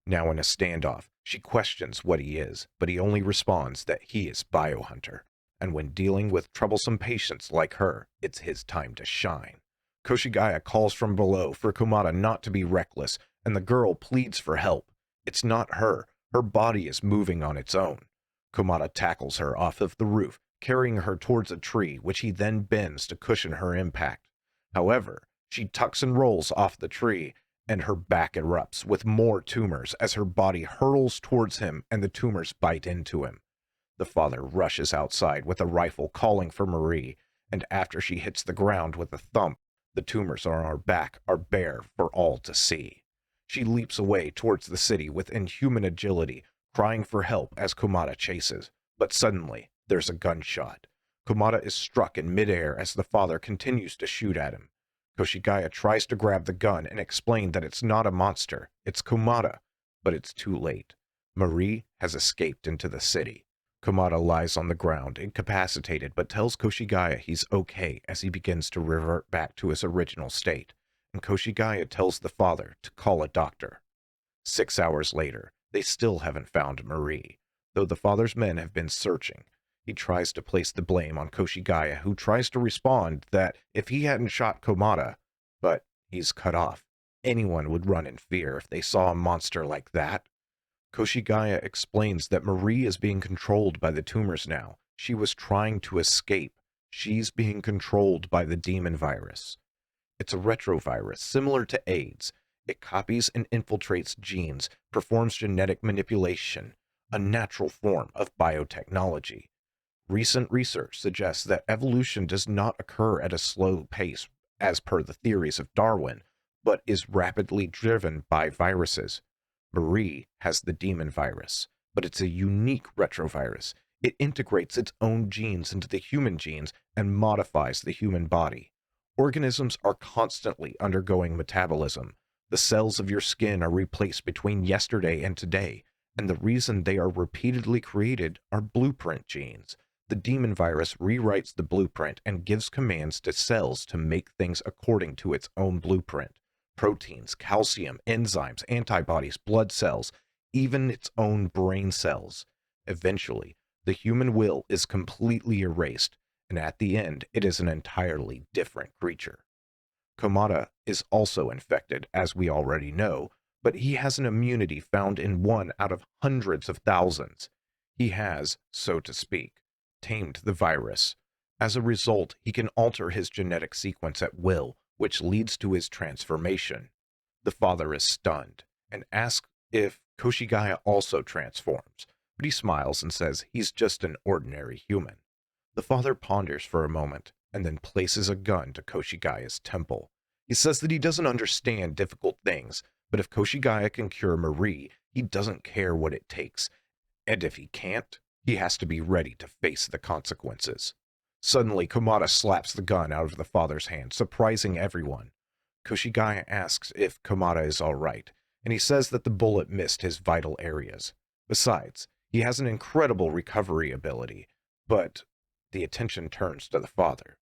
Now in a standoff, she questions what he is, but he only responds that he is Biohunter, and when dealing with troublesome patients like her, it's his time to shine. Koshigaya calls from below for Komada not to be reckless, and the girl pleads for help. It's not her. Her body is moving on its own. Komada tackles her off of the roof, carrying her towards a tree, which he then bends to cushion her impact. However, she tucks and rolls off the tree, and her back erupts with more tumors as her body hurtles towards him and the tumors bite into him. The father rushes outside with a rifle calling for Marie, and after she hits the ground with a thump, the tumors on her back are bare for all to see. She leaps away towards the city with inhuman agility, crying for help as Komada chases, but suddenly there's a gunshot. Komada is struck in midair as the father continues to shoot at him. Koshigaya tries to grab the gun and explain that it's not a monster, it's Komada, but it's too late. Marie has escaped into the city. Komada lies on the ground, incapacitated, but tells Koshigaya he's okay as he begins to revert back to his original state, and Koshigaya tells the father to call a doctor. 6 hours later, they still haven't found Marie, though the father's men have been searching. He tries to place the blame on Koshigaya, who tries to respond that if he hadn't shot Komada, but he's cut off. Anyone would run in fear if they saw a monster like that. Koshigaya explains that Marie is being controlled by the tumors now. She was trying to escape. She's being controlled by the demon virus. It's a retrovirus, similar to AIDS. It copies and infiltrates genes, performs genetic manipulation, a natural form of biotechnology. Recent research suggests that evolution does not occur at a slow pace, as per the theories of Darwin, but is rapidly driven by viruses. Marie has the demon virus, but it's a unique retrovirus. It integrates its own genes into the human genes and modifies the human body. Organisms are constantly undergoing metabolism. The cells of your skin are replaced between yesterday and today, and the reason they are repeatedly created are blueprint genes. The demon virus rewrites the blueprint and gives commands to cells to make things according to its own blueprint. Proteins, calcium, enzymes, antibodies, blood cells, even its own brain cells. Eventually, the human will is completely erased, and at the end, it is an entirely different creature. Komada is also infected, as we already know, but he has an immunity found in one out of hundreds of thousands. He has, so to speak, tamed the virus. As a result, he can alter his genetic sequence at will, which leads to his transformation. The father is stunned and asks if Koshigaya also transforms, but he smiles and says he's just an ordinary human. The father ponders for a moment and then places a gun to Koshigaya's temple. He says that he doesn't understand difficult things, but if Koshigaya can cure Marie, he doesn't care what it takes, and if he can't, he has to be ready to face the consequences. Suddenly, Komada slaps the gun out of the father's hand, surprising everyone. Koshigaya asks if Komada is all right, and he says that the bullet missed his vital areas. Besides, he has an incredible recovery ability, but the attention turns to the father.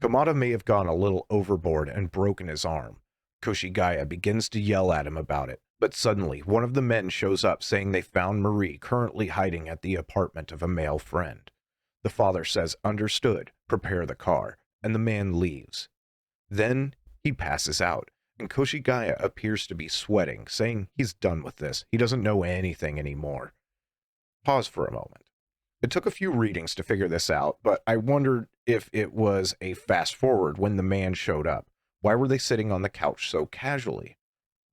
Komada may have gone a little overboard and broken his arm. Koshigaya begins to yell at him about it, but suddenly one of the men shows up saying they found Marie currently hiding at the apartment of a male friend. The father says, "Understood, prepare the car," and the man leaves. Then he passes out, and Koshigaya appears to be sweating, saying he's done with this. He doesn't know anything anymore. Pause for a moment. It took a few readings to figure this out, but I wondered if it was a fast forward when the man showed up. Why were they sitting on the couch so casually?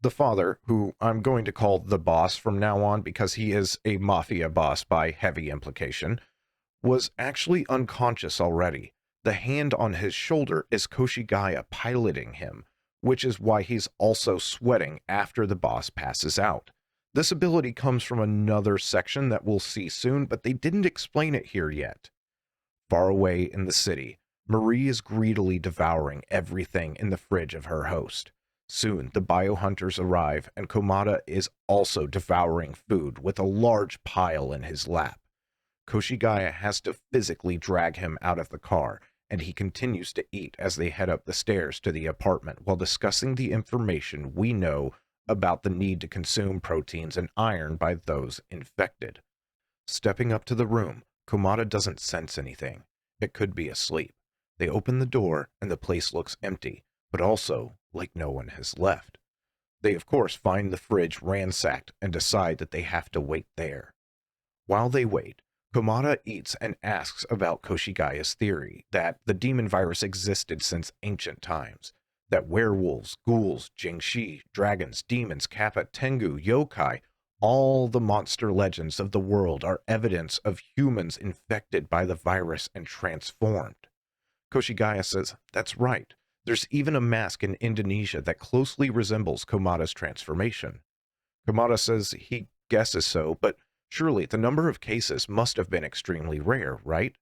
The father, who I'm going to call the boss from now on because he is a mafia boss by heavy implication, was actually unconscious already. The hand on his shoulder is Koshigaya piloting him, which is why he's also sweating after the boss passes out. This ability comes from another section that we'll see soon, but they didn't explain it here yet. Far away in the city, Marie is greedily devouring everything in the fridge of her host. Soon, the biohunters arrive, and Komata is also devouring food with a large pile in his lap. Koshigaya has to physically drag him out of the car, and he continues to eat as they head up the stairs to the apartment while discussing the information we know about the need to consume proteins and iron by those infected. Stepping up to the room, Komata doesn't sense anything. It could be asleep. They open the door, and the place looks empty, but also like no one has left. They, of course, find the fridge ransacked and decide that they have to wait there. While they wait, Komata eats and asks about Koshigaya's theory that the demon virus existed since ancient times, that werewolves, ghouls, jingshi, dragons, demons, kappa, tengu, yokai, all the monster legends of the world are evidence of humans infected by the virus and transformed. Koshigaya says, that's right. There's even a mask in Indonesia that closely resembles Komata's transformation. Komata says he guesses so, but surely the number of cases must have been extremely rare, right?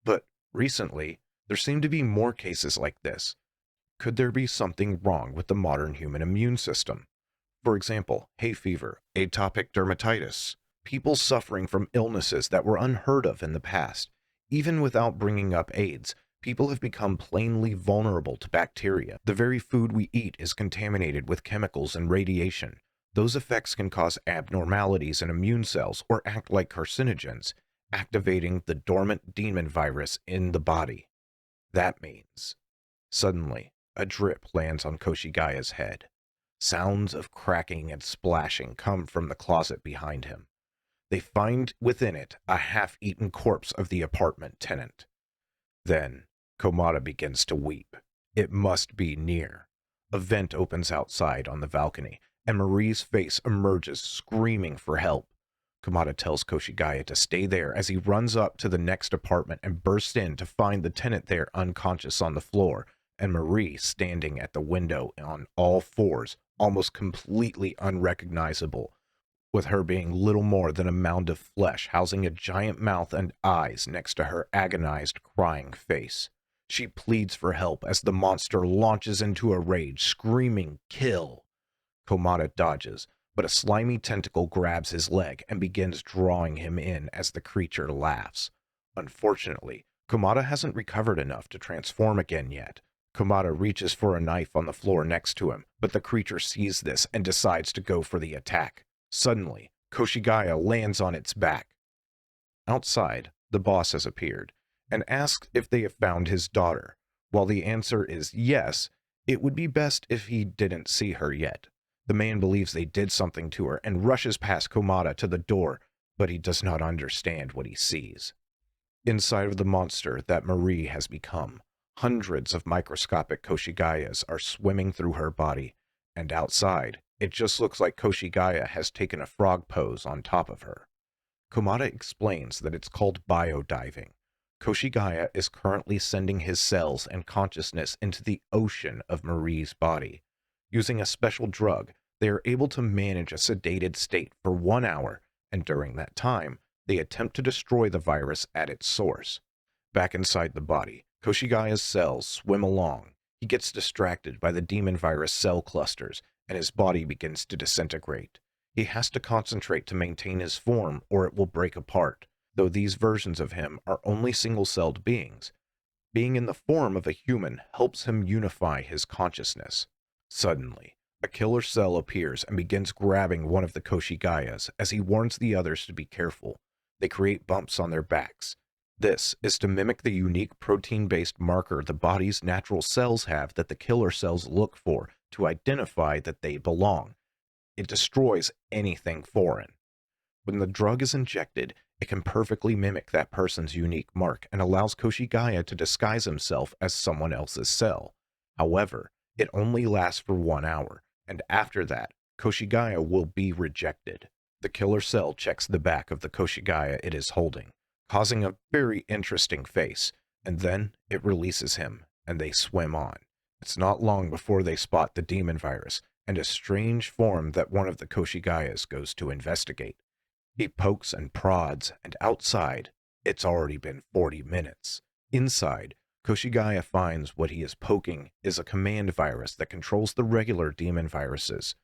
But recently, there seem to be more cases like this. Could there be something wrong with the modern human immune system? For example, hay fever, atopic dermatitis, people suffering from illnesses that were unheard of in the past. Even without bringing up AIDS, people have become plainly vulnerable to bacteria. The very food we eat is contaminated with chemicals and radiation. Those effects can cause abnormalities in immune cells or act like carcinogens, activating the dormant demon virus in the body. That means, suddenly, a drip lands on Koshigaya's head. Sounds of cracking and splashing come from the closet behind him. They find within it a half-eaten corpse of the apartment tenant. Then, Komata begins to weep. It must be near. A vent opens outside on the balcony, and Marie's face emerges, screaming for help. Komata tells Koshigaya to stay there as he runs up to the next apartment and bursts in to find the tenant there unconscious on the floor, and Marie standing at the window on all fours, almost completely unrecognizable, with her being little more than a mound of flesh housing a giant mouth and eyes next to her agonized, crying face. She pleads for help as the monster launches into a rage, screaming, "Kill!" Komata dodges, but a slimy tentacle grabs his leg and begins drawing him in as the creature laughs. Unfortunately, Komata hasn't recovered enough to transform again yet. Komata reaches for a knife on the floor next to him, but the creature sees this and decides to go for the attack. Suddenly, Koshigaya lands on its back. Outside, the boss has appeared and asks if they have found his daughter. While the answer is yes, it would be best if he didn't see her yet. The man believes they did something to her and rushes past Komata to the door, but he does not understand what he sees. Inside of the monster that Marie has become, hundreds of microscopic Koshigayas are swimming through her body, and outside, it just looks like Koshigaya has taken a frog pose on top of her. Komata explains that it's called biodiving. Koshigaya is currently sending his cells and consciousness into the ocean of Marie's body. Using a special drug, they are able to manage a sedated state for 1 hour, and during that time, they attempt to destroy the virus at its source. Back inside the body, Koshigaya's cells swim along. He gets distracted by the demon virus cell clusters, and his body begins to disintegrate. He has to concentrate to maintain his form, or it will break apart, though these versions of him are only single-celled beings. Being in the form of a human helps him unify his consciousness. Suddenly, a killer cell appears and begins grabbing one of the Koshigayas as he warns the others to be careful. They create bumps on their backs. This is to mimic the unique protein-based marker the body's natural cells have that the killer cells look for to identify that they belong. It destroys anything foreign. When the drug is injected, it can perfectly mimic that person's unique mark and allows Koshigaya to disguise himself as someone else's cell. However, it only lasts for 1 hour, and after that, Koshigaya will be rejected. The killer cell checks the back of the Koshigaya it is holding, causing a very interesting face, and then it releases him, and they swim on. It's not long before they spot the demon virus and a strange form that one of the Koshigayas goes to investigate. He pokes and prods, and outside, it's already been 40 minutes. Inside, Koshigaya finds what he is poking is a command virus that controls the regular demon viruses.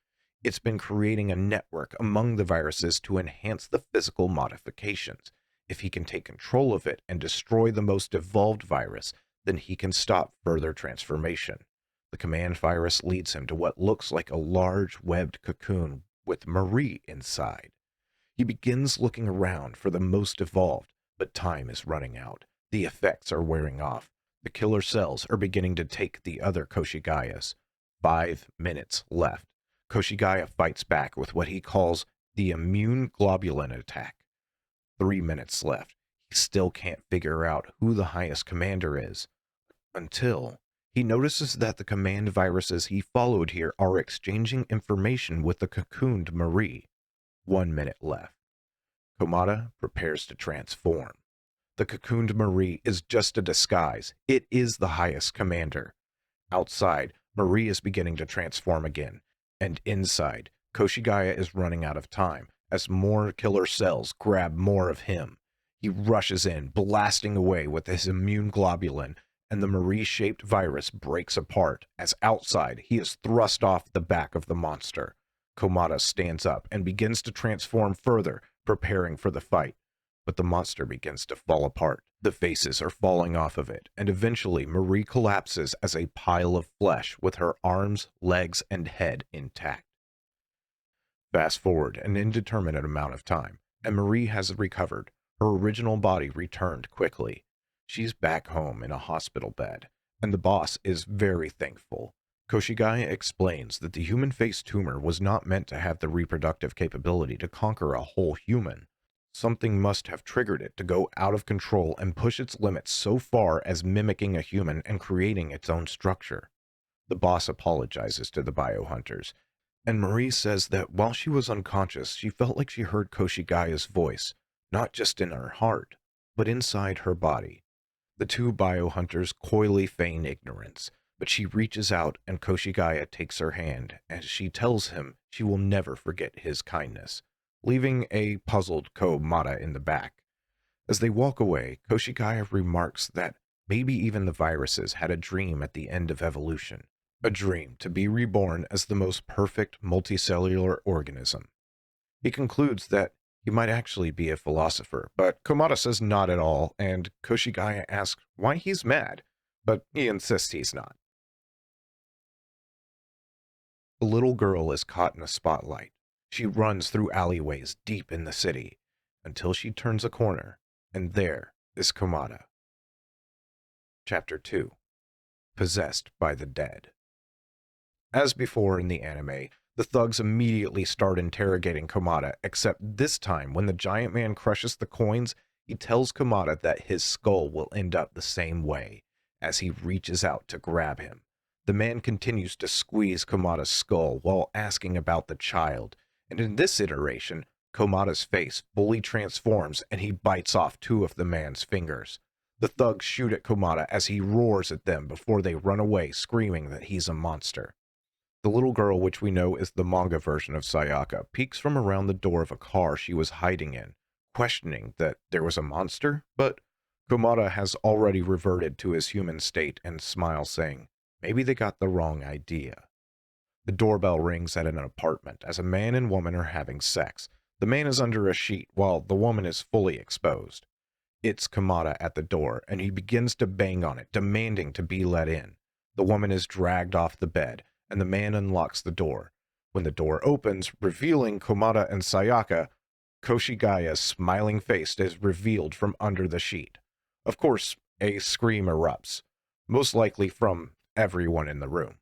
It's been creating a network among the viruses to enhance the physical modifications. If he can take control of it and destroy the most evolved virus, then he can stop further transformation. The command virus leads him to what looks like a large webbed cocoon with Marie inside. He begins looking around for the most evolved, but time is running out. The effects are wearing off. The killer cells are beginning to take the other Koshigayas. 5 minutes left. Koshigaya fights back with what he calls the immune globulin attack. 3 minutes left. He still can't figure out who the highest commander is. Until he notices that the command viruses he followed here are exchanging information with the cocooned Marie. 1 minute left. Komata prepares to transform. The cocooned Marie is just a disguise. It is the highest commander. Outside, Marie is beginning to transform again. And inside, Koshigaya is running out of time as more killer cells grab more of him. He rushes in, blasting away with his immune globulin, and the Marie-shaped virus breaks apart as outside he is thrust off the back of the monster. Komata stands up and begins to transform further, preparing for the fight. But the monster begins to fall apart. The faces are falling off of it, and eventually Marie collapses as a pile of flesh with her arms, legs, and head intact. Fast forward an indeterminate amount of time, and Marie has recovered. Her original body returned quickly. She's back home in a hospital bed, and the boss is very thankful. Koshigaya explains that the human face tumor was not meant to have the reproductive capability to conquer a whole human. Something must have triggered it to go out of control and push its limits so far as mimicking a human and creating its own structure. The boss apologizes to the biohunters, and Marie says that while she was unconscious, she felt like she heard Koshigaya's voice, not just in her heart, but inside her body. The two biohunters coyly feign ignorance, but she reaches out and Koshigaya takes her hand as she tells him she will never forget his kindness, leaving a puzzled Komata in the back. As they walk away, Koshigaya remarks that maybe even the viruses had a dream at the end of evolution, a dream to be reborn as the most perfect multicellular organism. He concludes that he might actually be a philosopher, but Komata says not at all, and Koshigaya asks why he's mad, but he insists he's not. The little girl is caught in a spotlight. She runs through alleyways deep in the city, until she turns a corner, and there is Komata. Chapter 2. Possessed by the Dead. As before in the anime, the thugs immediately start interrogating Komata, except this time when the giant man crushes the coins, he tells Komata that his skull will end up the same way, as he reaches out to grab him. The man continues to squeeze Komata's skull while asking about the child, and in this iteration, Komata's face fully transforms and he bites off 2 of the man's fingers. The thugs shoot at Komata as he roars at them before they run away screaming that he's a monster. The little girl, which we know is the manga version of Sayaka, peeks from around the door of a car she was hiding in, questioning that there was a monster, but Komata has already reverted to his human state and smiles, saying, maybe they got the wrong idea. The doorbell rings at an apartment as a man and woman are having sex. The man is under a sheet while the woman is fully exposed. It's Komata at the door, and he begins to bang on it, demanding to be let in. The woman is dragged off the bed, and the man unlocks the door. When the door opens, revealing Komata and Sayaka, Koshigaya's smiling face is revealed from under the sheet. Of course, a scream erupts, most likely from everyone in the room.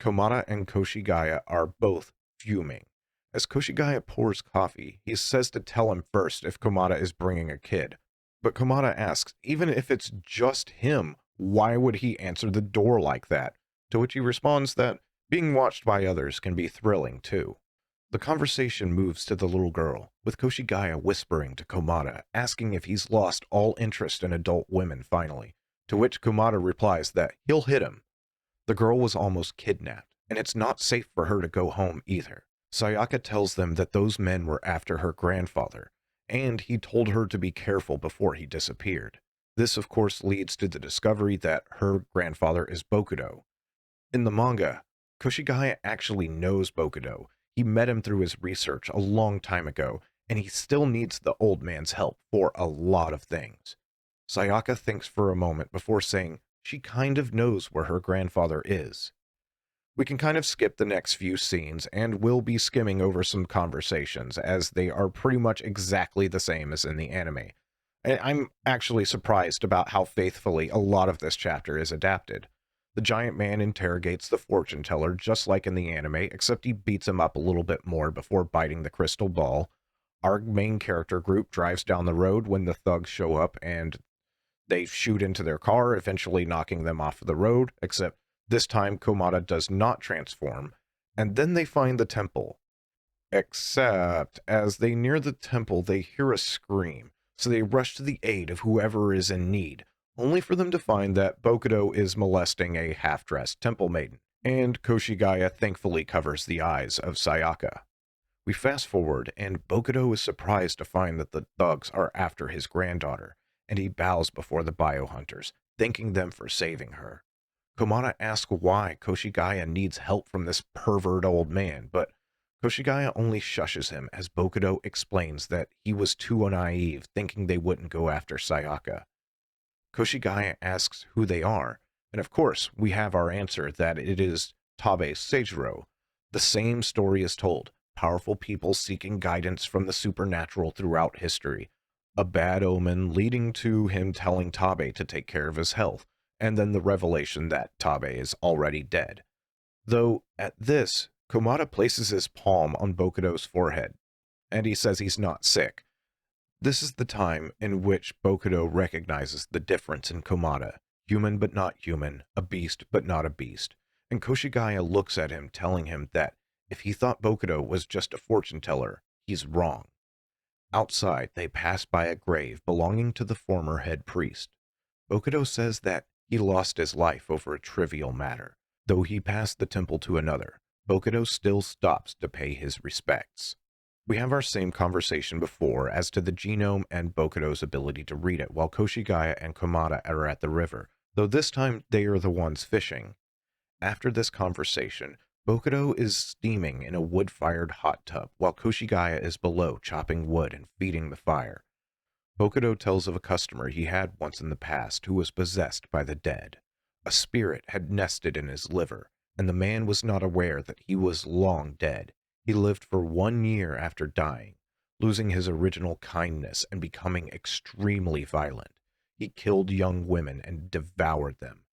Komata and Koshigaya are both fuming. As Koshigaya pours coffee, he says to tell him first if Komata is bringing a kid. But Komata asks, even if it's just him, why would he answer the door like that? To which he responds that Being watched by others can be thrilling, too. The conversation moves to the little girl, with Koshigaya whispering to Komata, asking if he's lost all interest in adult women finally, to which Komata replies that he'll hit him. The girl was almost kidnapped, and it's not safe for her to go home either. Sayaka tells them that those men were after her grandfather, and he told her to be careful before he disappeared. This, of course, leads to the discovery that her grandfather is Bokudo. In the manga, Koshigaya actually knows Bokudo. He met him through his research a long time ago, and he still needs the old man's help for a lot of things. Sayaka thinks for a moment before saying she kind of knows where her grandfather is. We can kind of skip the next few scenes, and we'll be skimming over some conversations, as they are pretty much exactly the same as in the anime. I'm actually surprised about how faithfully a lot of this chapter is adapted. The giant man interrogates the fortune teller just like in the anime, except he beats him up a little bit more before biting the crystal ball. Our main character group drives down the road when the thugs show up, and they shoot into their car, eventually knocking them off the road, except this time Komata does not transform, and then they find the temple. Except, as they near the temple, they hear a scream, so they rush to the aid of whoever is in need, only for them to find that Bokudo is molesting a half-dressed temple maiden, and Koshigaya thankfully covers the eyes of Sayaka. We fast forward, and Bokudo is surprised to find that the thugs are after his granddaughter, and he bows before the biohunters, thanking them for saving her. Komata asks why Koshigaya needs help from this pervert old man, but Koshigaya only shushes him as Bokudo explains that he was too naive, thinking they wouldn't go after Sayaka. Koshigaya asks who they are, and of course we have our answer that it is Tabe Seijiro. The same story is told, powerful people seeking guidance from the supernatural throughout history, a bad omen leading to him telling Tabe to take care of his health, and then the revelation that Tabe is already dead. Though, at this, Komata places his palm on Bokudo's forehead, and he says he's not sick. This is the time in which Bokudo recognizes the difference in Komata, human but not human, a beast but not a beast, and Koshigaya looks at him telling him that if he thought Bokudo was just a fortune teller, he's wrong. Outside, they pass by a grave belonging to the former head priest. Bokudo says that he lost his life over a trivial matter. Though he passed the temple to another, Bokudo still stops to pay his respects. We have our same conversation before as to the genome and Bokudo's ability to read it while Koshigaya and Komata are at the river, though this time they are the ones fishing. After this conversation, Bokudo is steaming in a wood-fired hot tub while Koshigaya is below chopping wood and feeding the fire. Bokudo tells of a customer he had once in the past who was possessed by the dead. A spirit had nested in his liver, and the man was not aware that he was long dead. He lived for 1 year after dying, losing his original kindness and becoming extremely violent. He killed young women and devoured them.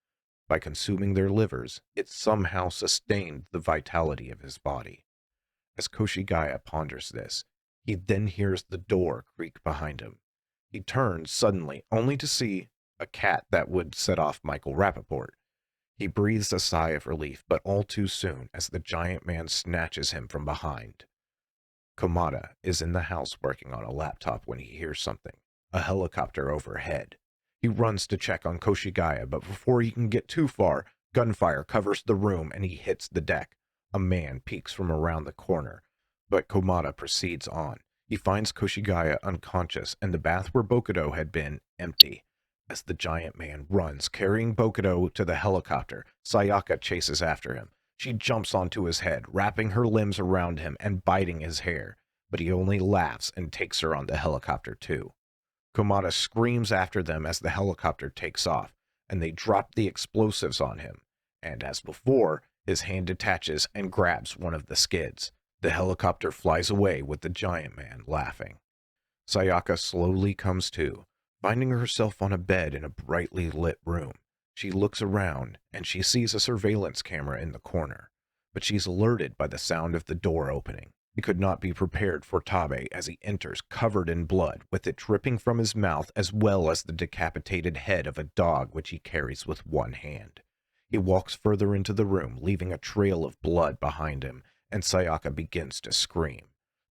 By consuming their livers, it somehow sustained the vitality of his body. As Koshigaya ponders this, he then hears the door creak behind him. He turns suddenly, only to see a cat that would set off Michael Rappaport. He breathes a sigh of relief, but all too soon as the giant man snatches him from behind. Komata is in the house working on a laptop when he hears something, a helicopter overhead. He runs to check on Koshigaya, but before he can get too far, gunfire covers the room and he hits the deck. A man peeks from around the corner, but Komata proceeds on. He finds Koshigaya unconscious and the bath where Bokudo had been empty. As the giant man runs, carrying Bokudo to the helicopter, Sayaka chases after him. She jumps onto his head, wrapping her limbs around him and biting his hair, but he only laughs and takes her on the helicopter too. Komata screams after them as the helicopter takes off, and they drop the explosives on him, and as before, his hand detaches and grabs one of the skids. The helicopter flies away with the giant man laughing. Sayaka slowly comes to, finding herself on a bed in a brightly lit room. She looks around, and she sees a surveillance camera in the corner, but she's alerted by the sound of the door opening. He could not be prepared for Tabe as he enters covered in blood, with it dripping from his mouth as well as the decapitated head of a dog which he carries with one hand. He walks further into the room, leaving a trail of blood behind him, and Sayaka begins to scream.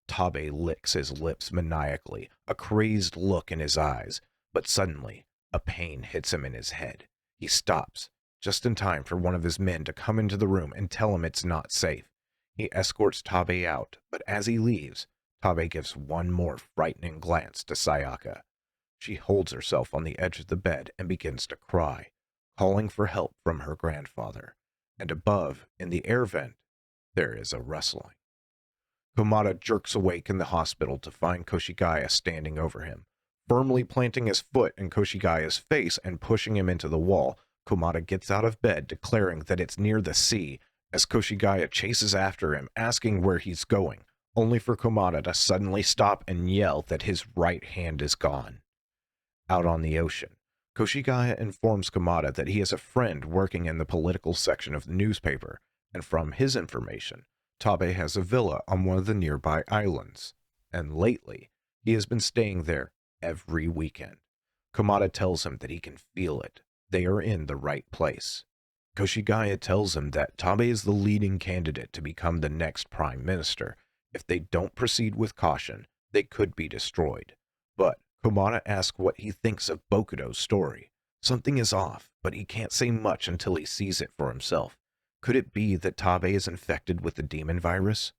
Tabe licks his lips maniacally, a crazed look in his eyes, but suddenly, a pain hits him in his head. He stops, just in time for one of his men to come into the room and tell him it's not safe. He escorts Tabe out, but as he leaves, Tabe gives one more frightening glance to Sayaka. She holds herself on the edge of the bed and begins to cry, calling for help from her grandfather. And above, in the air vent, there is a rustling. Komada jerks awake in the hospital to find Koshigaya standing over him. Firmly planting his foot in Koshigaya's face and pushing him into the wall, Komada gets out of bed, declaring that it's near the sea, as Koshigaya chases after him, asking where he's going, only for Komada to suddenly stop and yell that his right hand is gone. Out on the ocean, Koshigaya informs Komada that he has a friend working in the political section of the newspaper, and from his information, Tabe has a villa on one of the nearby islands, and lately, he has been staying there every weekend. Komada tells him that he can feel it. They are in the right place. Koshigaya tells him that Tabe is the leading candidate to become the next prime minister. If they don't proceed with caution, they could be destroyed. But Komada asks what he thinks of Bokudo's story. Something is off, but he can't say much until he sees it for himself. Could it be that Tabe is infected with the demon virus?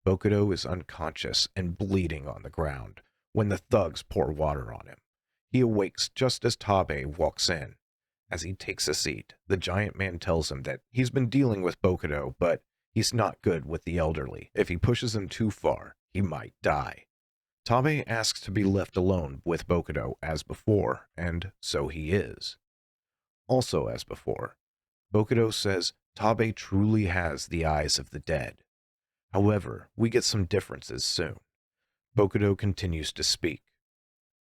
Bokudo is unconscious and bleeding on the ground when the thugs pour water on him. He awakes just as Tabe walks in. As he takes a seat, the giant man tells him that he's been dealing with Bokudo, but he's not good with the elderly. If he pushes him too far, he might die. Tabe asks to be left alone with Bokudo as before, and so he is. Also as before, Bokudo says Tabe truly has the eyes of the dead. However, we get some differences soon. Bokudo continues to speak.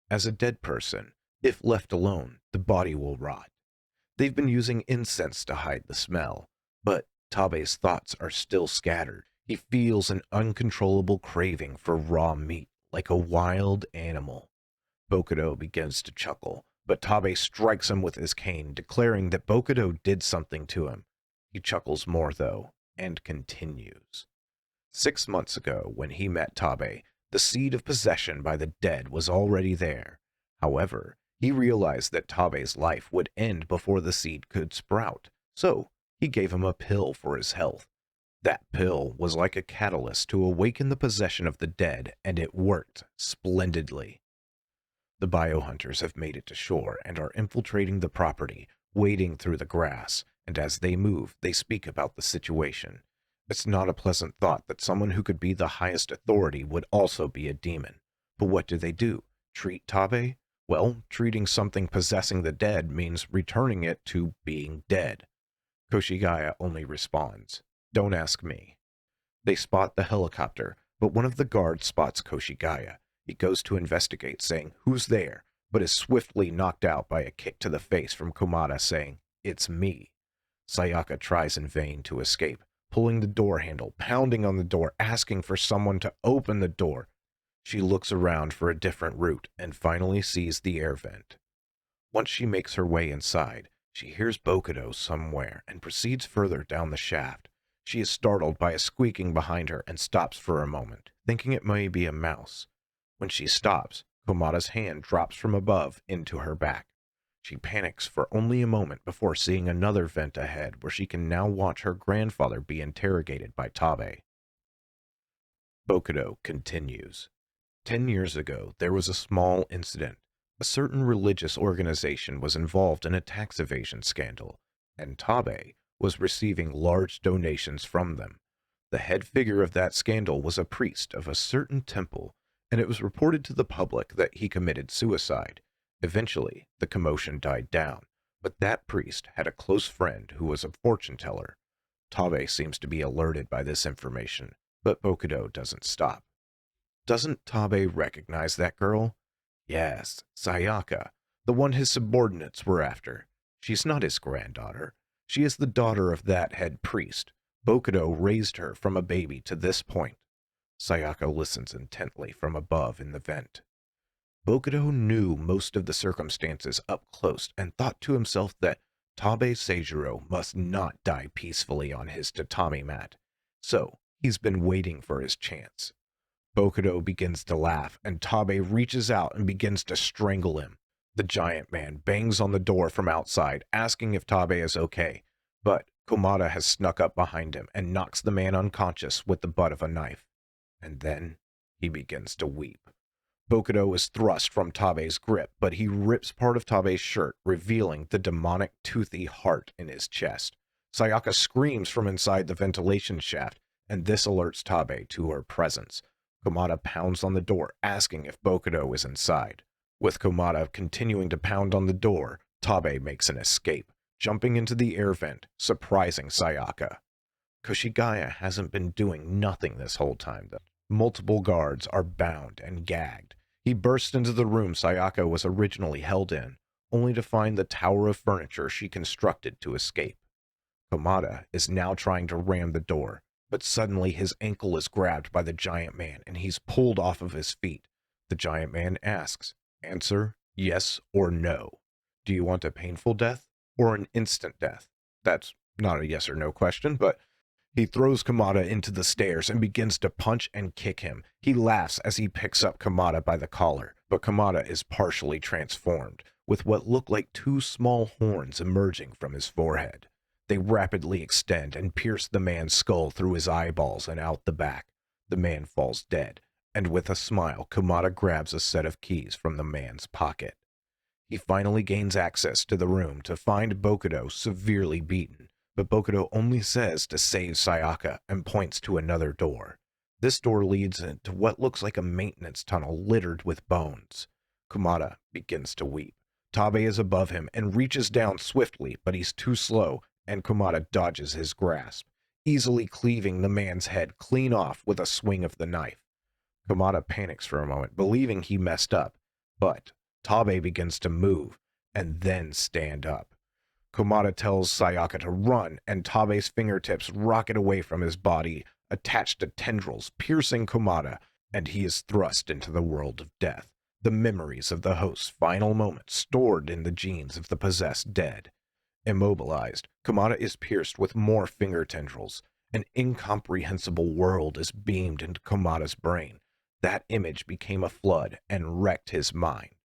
As a dead person, if left alone, the body will rot. They've been using incense to hide the smell, but Tabe's thoughts are still scattered. He feels an uncontrollable craving for raw meat, like a wild animal. Bokudo begins to chuckle, but Tabe strikes him with his cane, declaring that Bokudo did something to him. He chuckles more, though, and continues. 6 months ago, when he met Tabe, the seed of possession by the dead was already there. However, he realized that Tabe's life would end before the seed could sprout, so he gave him a pill for his health. That pill was like a catalyst to awaken the possession of the dead, and it worked splendidly. The biohunters have made it to shore and are infiltrating the property, wading through the grass, and as they move, they speak about the situation. It's not a pleasant thought that someone who could be the highest authority would also be a demon. But what do? Treat Tabe? Well, treating something possessing the dead means returning it to being dead. Koshigaya only responds, "Don't ask me." They spot the helicopter, but one of the guards spots Koshigaya. He goes to investigate, saying, "Who's there?" but is swiftly knocked out by a kick to the face from Komada, saying, "It's me." Sayaka tries in vain to escape, pulling the door handle, pounding on the door, asking for someone to open the door. She looks around for a different route and finally sees the air vent. Once she makes her way inside, she hears Bokudo somewhere and proceeds further down the shaft. She is startled by a squeaking behind her and stops for a moment, thinking it may be a mouse. When she stops, Komada's hand drops from above into her back. She panics for only a moment before seeing another vent ahead where she can now watch her grandfather be interrogated by Tabe. Bokudo continues. 10 years ago, there was a small incident. A certain religious organization was involved in a tax evasion scandal, and Tabe was receiving large donations from them. The head figure of that scandal was a priest of a certain temple, and it was reported to the public that he committed suicide. Eventually, the commotion died down, but that priest had a close friend who was a fortune teller. Tabe seems to be alerted by this information, but Bokudo doesn't stop. Doesn't Tabe recognize that girl? Yes, Sayaka, the one his subordinates were after. She's not his granddaughter. She is the daughter of that head priest. Bokudo raised her from a baby to this point. Sayaka listens intently from above in the vent. Bokudo knew most of the circumstances up close and thought to himself that Tabe Seijiro must not die peacefully on his tatami mat, so he's been waiting for his chance. Bokuto begins to laugh, and Tabe reaches out and begins to strangle him. The giant man bangs on the door from outside, asking if Tabe is okay, but Komada has snuck up behind him and knocks the man unconscious with the butt of a knife. And then he begins to weep. Bokuto is thrust from Tabe's grip, but he rips part of Tabe's shirt, revealing the demonic toothy heart in his chest. Sayaka screams from inside the ventilation shaft, and this alerts Tabe to her presence. Komada pounds on the door, asking if Bokuto is inside. With Komada continuing to pound on the door, Tabe makes an escape, jumping into the air vent, surprising Sayaka. Koshigaya hasn't been doing nothing this whole time, though. Multiple guards are bound and gagged. He bursts into the room Sayaka was originally held in, only to find the tower of furniture she constructed to escape. Komada is now trying to ram the door, but suddenly his ankle is grabbed by the giant man and he's pulled off of his feet. The giant man asks, "Answer yes or no. Do you want a painful death or an instant death?" That's not a yes or no question, but he throws Komada into the stairs and begins to punch and kick him. He laughs as he picks up Komada by the collar, but Komada is partially transformed, with what look like two small horns emerging from his forehead. They rapidly extend and pierce the man's skull through his eyeballs and out the back. The man falls dead, and with a smile, Komada grabs a set of keys from the man's pocket. He finally gains access to the room to find Bokuto severely beaten, but Bokuto only says to save Sayaka and points to another door. This door leads into what looks like a maintenance tunnel littered with bones. Komada begins to weep. Tabe is above him and reaches down swiftly, but he's too slow, and Komada dodges his grasp, easily cleaving the man's head clean off with a swing of the knife. Komada panics for a moment, believing he messed up, but Tabe begins to move and then stand up. Komada tells Sayaka to run, and Tabe's fingertips rocket away from his body, attached to tendrils, piercing Komada, and he is thrust into the world of death, the memories of the host's final moments stored in the genes of the possessed dead. Immobilized, Komada is pierced with more finger tendrils. An incomprehensible world is beamed into Komada's brain. That image became a flood and wrecked his mind.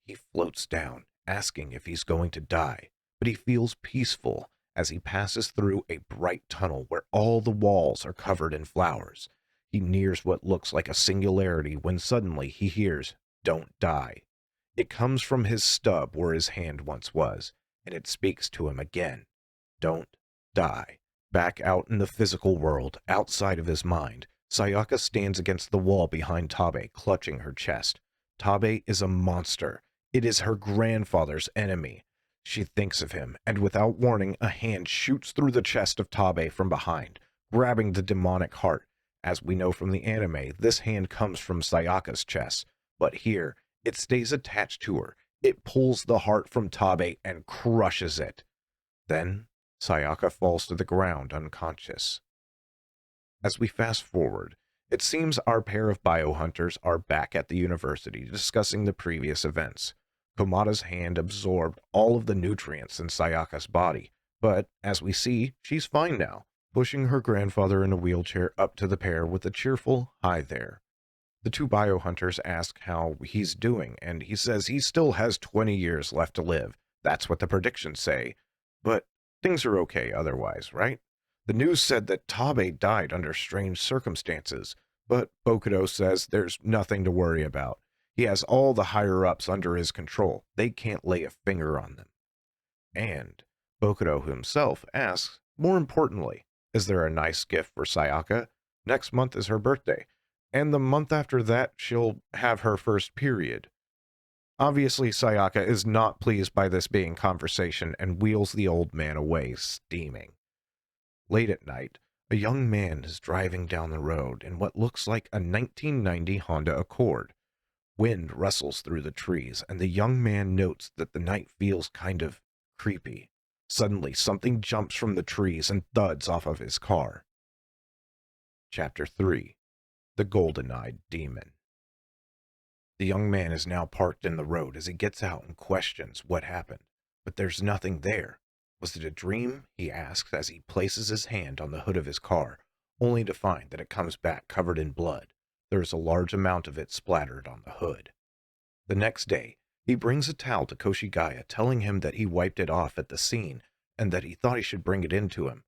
He floats down, asking if he's going to die, but he feels peaceful as he passes through a bright tunnel where all the walls are covered in flowers. He nears what looks like a singularity when suddenly he hears, "Don't die." It comes from his stub where his hand once was, and it speaks to him again. Don't die. Back out in the physical world, outside of his mind, Sayaka stands against the wall behind Tabe, clutching her chest. Tabe is a monster. It is her grandfather's enemy. She thinks of him, and without warning, a hand shoots through the chest of Tabe from behind, grabbing the demonic heart. As we know from the anime, this hand comes from Sayaka's chest, but here, it stays attached to her. It pulls the heart from Tabe and crushes it. Then, Sayaka falls to the ground unconscious. As we fast forward, it seems our pair of biohunters are back at the university discussing the previous events. Komada's hand absorbed all of the nutrients in Sayaka's body, but as we see, she's fine now, pushing her grandfather in a wheelchair up to the pair with a cheerful, "Hi there." The two biohunters ask how he's doing, and he says he still has 20 years left to live. That's what the predictions say. But things are okay otherwise, right? The news said that Tabe died under strange circumstances, but Bokuto says there's nothing to worry about. He has all the higher-ups under his control. They can't lay a finger on them. And Bokuto himself asks, more importantly, is there a nice gift for Sayaka? Next month is her birthday, and the month after that she'll have her first period. Obviously, Sayaka is not pleased by this being conversation and wheels the old man away, steaming. Late at night, a young man is driving down the road in what looks like a 1990 Honda Accord. Wind rustles through the trees, and the young man notes that the night feels kind of creepy. Suddenly, something jumps from the trees and thuds off of his car. Chapter 3. The Golden-Eyed Demon. The young man is now parked in the road as he gets out and questions what happened, but there's nothing there. Was it a dream? He asks as he places his hand on the hood of his car, only to find that it comes back covered in blood. There is a large amount of it splattered on the hood. The next day, he brings a towel to Koshigaya, telling him that he wiped it off at the scene and that he thought he should bring it in to him.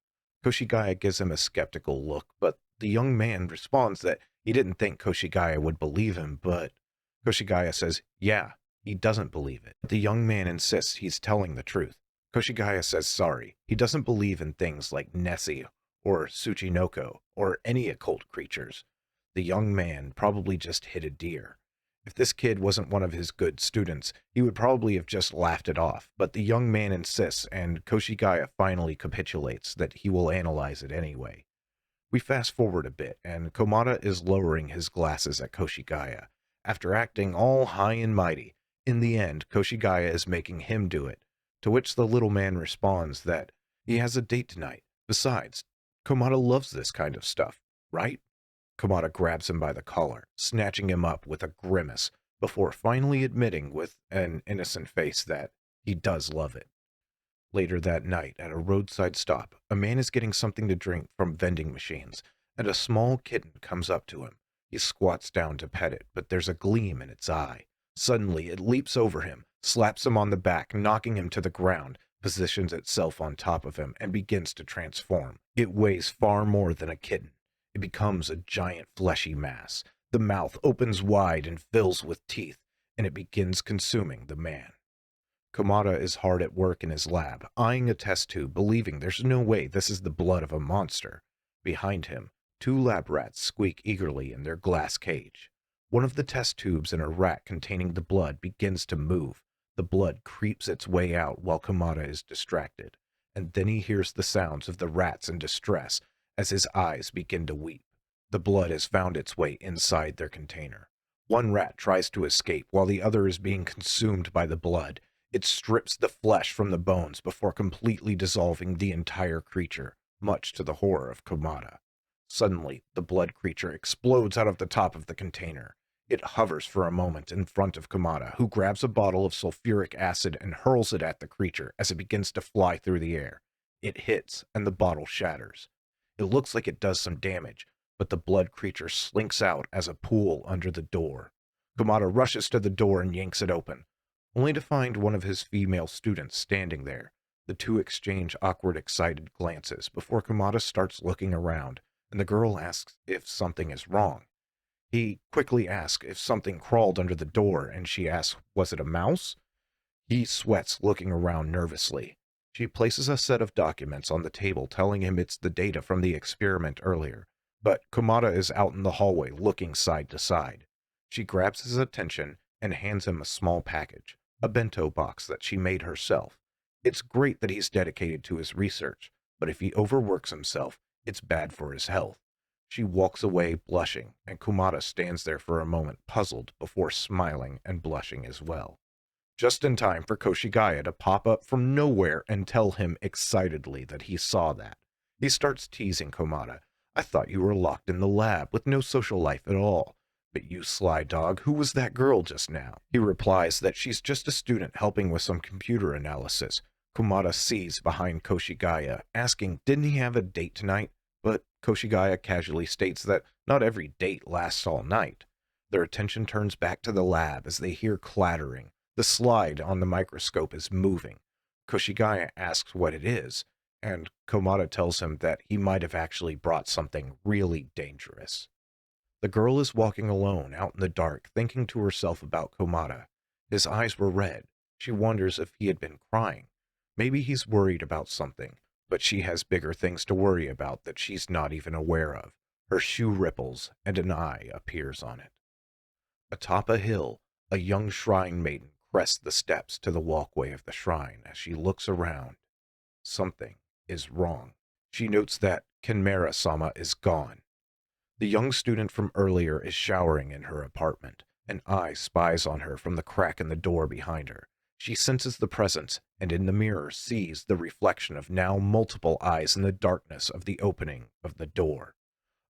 Koshigaya gives him a skeptical look, but the young man responds that he didn't think Koshigaya would believe him, but Koshigaya says, yeah, he doesn't believe it. The young man insists he's telling the truth. Koshigaya says sorry. He doesn't believe in things like Nessie or Tsuchinoko or any occult creatures. The young man probably just hit a deer. If this kid wasn't one of his good students, he would probably have just laughed it off, but the young man insists, and Koshigaya finally capitulates that he will analyze it anyway. We fast forward a bit, and Komata is lowering his glasses at Koshigaya. After acting all high and mighty, in the end, Koshigaya is making him do it, to which the little man responds that he has a date tonight. Besides, Komata loves this kind of stuff, right? Komata grabs him by the collar, snatching him up with a grimace, before finally admitting with an innocent face that he does love it. Later that night, at a roadside stop, a man is getting something to drink from vending machines, and a small kitten comes up to him. He squats down to pet it, but there's a gleam in its eye. Suddenly, it leaps over him, slaps him on the back, knocking him to the ground, positions itself on top of him, and begins to transform. It weighs far more than a kitten. It becomes a giant fleshy mass. The mouth opens wide and fills with teeth, and it begins consuming the man. Komata is hard at work in his lab, eyeing a test tube, believing there's no way this is the blood of a monster. Behind him, two lab rats squeak eagerly in their glass cage. One of the test tubes in a rat containing the blood begins to move. The blood creeps its way out while Komata is distracted, and then he hears the sounds of the rats in distress as his eyes begin to weep. The blood has found its way inside their container. One rat tries to escape while the other is being consumed by the blood. It strips the flesh from the bones before completely dissolving the entire creature, much to the horror of Komata. Suddenly, the blood creature explodes out of the top of the container. It hovers for a moment in front of Komata, who grabs a bottle of sulfuric acid and hurls it at the creature as it begins to fly through the air. It hits, and the bottle shatters. It looks like it does some damage, but the blood creature slinks out as a pool under the door. Komata rushes to the door and yanks it open, only to find one of his female students standing there. The two exchange awkward, excited glances before Komata starts looking around, and the girl asks if something is wrong. He quickly asks if something crawled under the door, and she asks, was it a mouse? He sweats, looking around nervously. She places a set of documents on the table, telling him it's the data from the experiment earlier, but Komata is out in the hallway looking side to side. She grabs his attention and hands him a small package, a bento box that she made herself. It's great that he's dedicated to his research, but if he overworks himself, it's bad for his health. She walks away blushing, and Komata stands there for a moment puzzled before smiling and blushing as well. Just in time for Koshigaya to pop up from nowhere and tell him excitedly that he saw that. He starts teasing Komata. I thought you were locked in the lab with no social life at all. But you sly dog, who was that girl just now? He replies that she's just a student helping with some computer analysis. Komata sees behind Koshigaya, asking didn't he have a date tonight? But Koshigaya casually states that not every date lasts all night. Their attention turns back to the lab as they hear clattering. The slide on the microscope is moving. Koshigaya asks what it is, and Komata tells him that he might have actually brought something really dangerous. The girl is walking alone out in the dark, thinking to herself about Komata. His eyes were red. She wonders if he had been crying. Maybe he's worried about something, but she has bigger things to worry about that she's not even aware of. Her shoe ripples, and an eye appears on it. Atop a hill, a young shrine maiden crests the steps to the walkway of the shrine as she looks around. Something is wrong. She notes that Kenmera-sama is gone. The young student from earlier is showering in her apartment. An eye spies on her from the crack in the door behind her. She senses the presence, and in the mirror sees the reflection of now multiple eyes in the darkness of the opening of the door.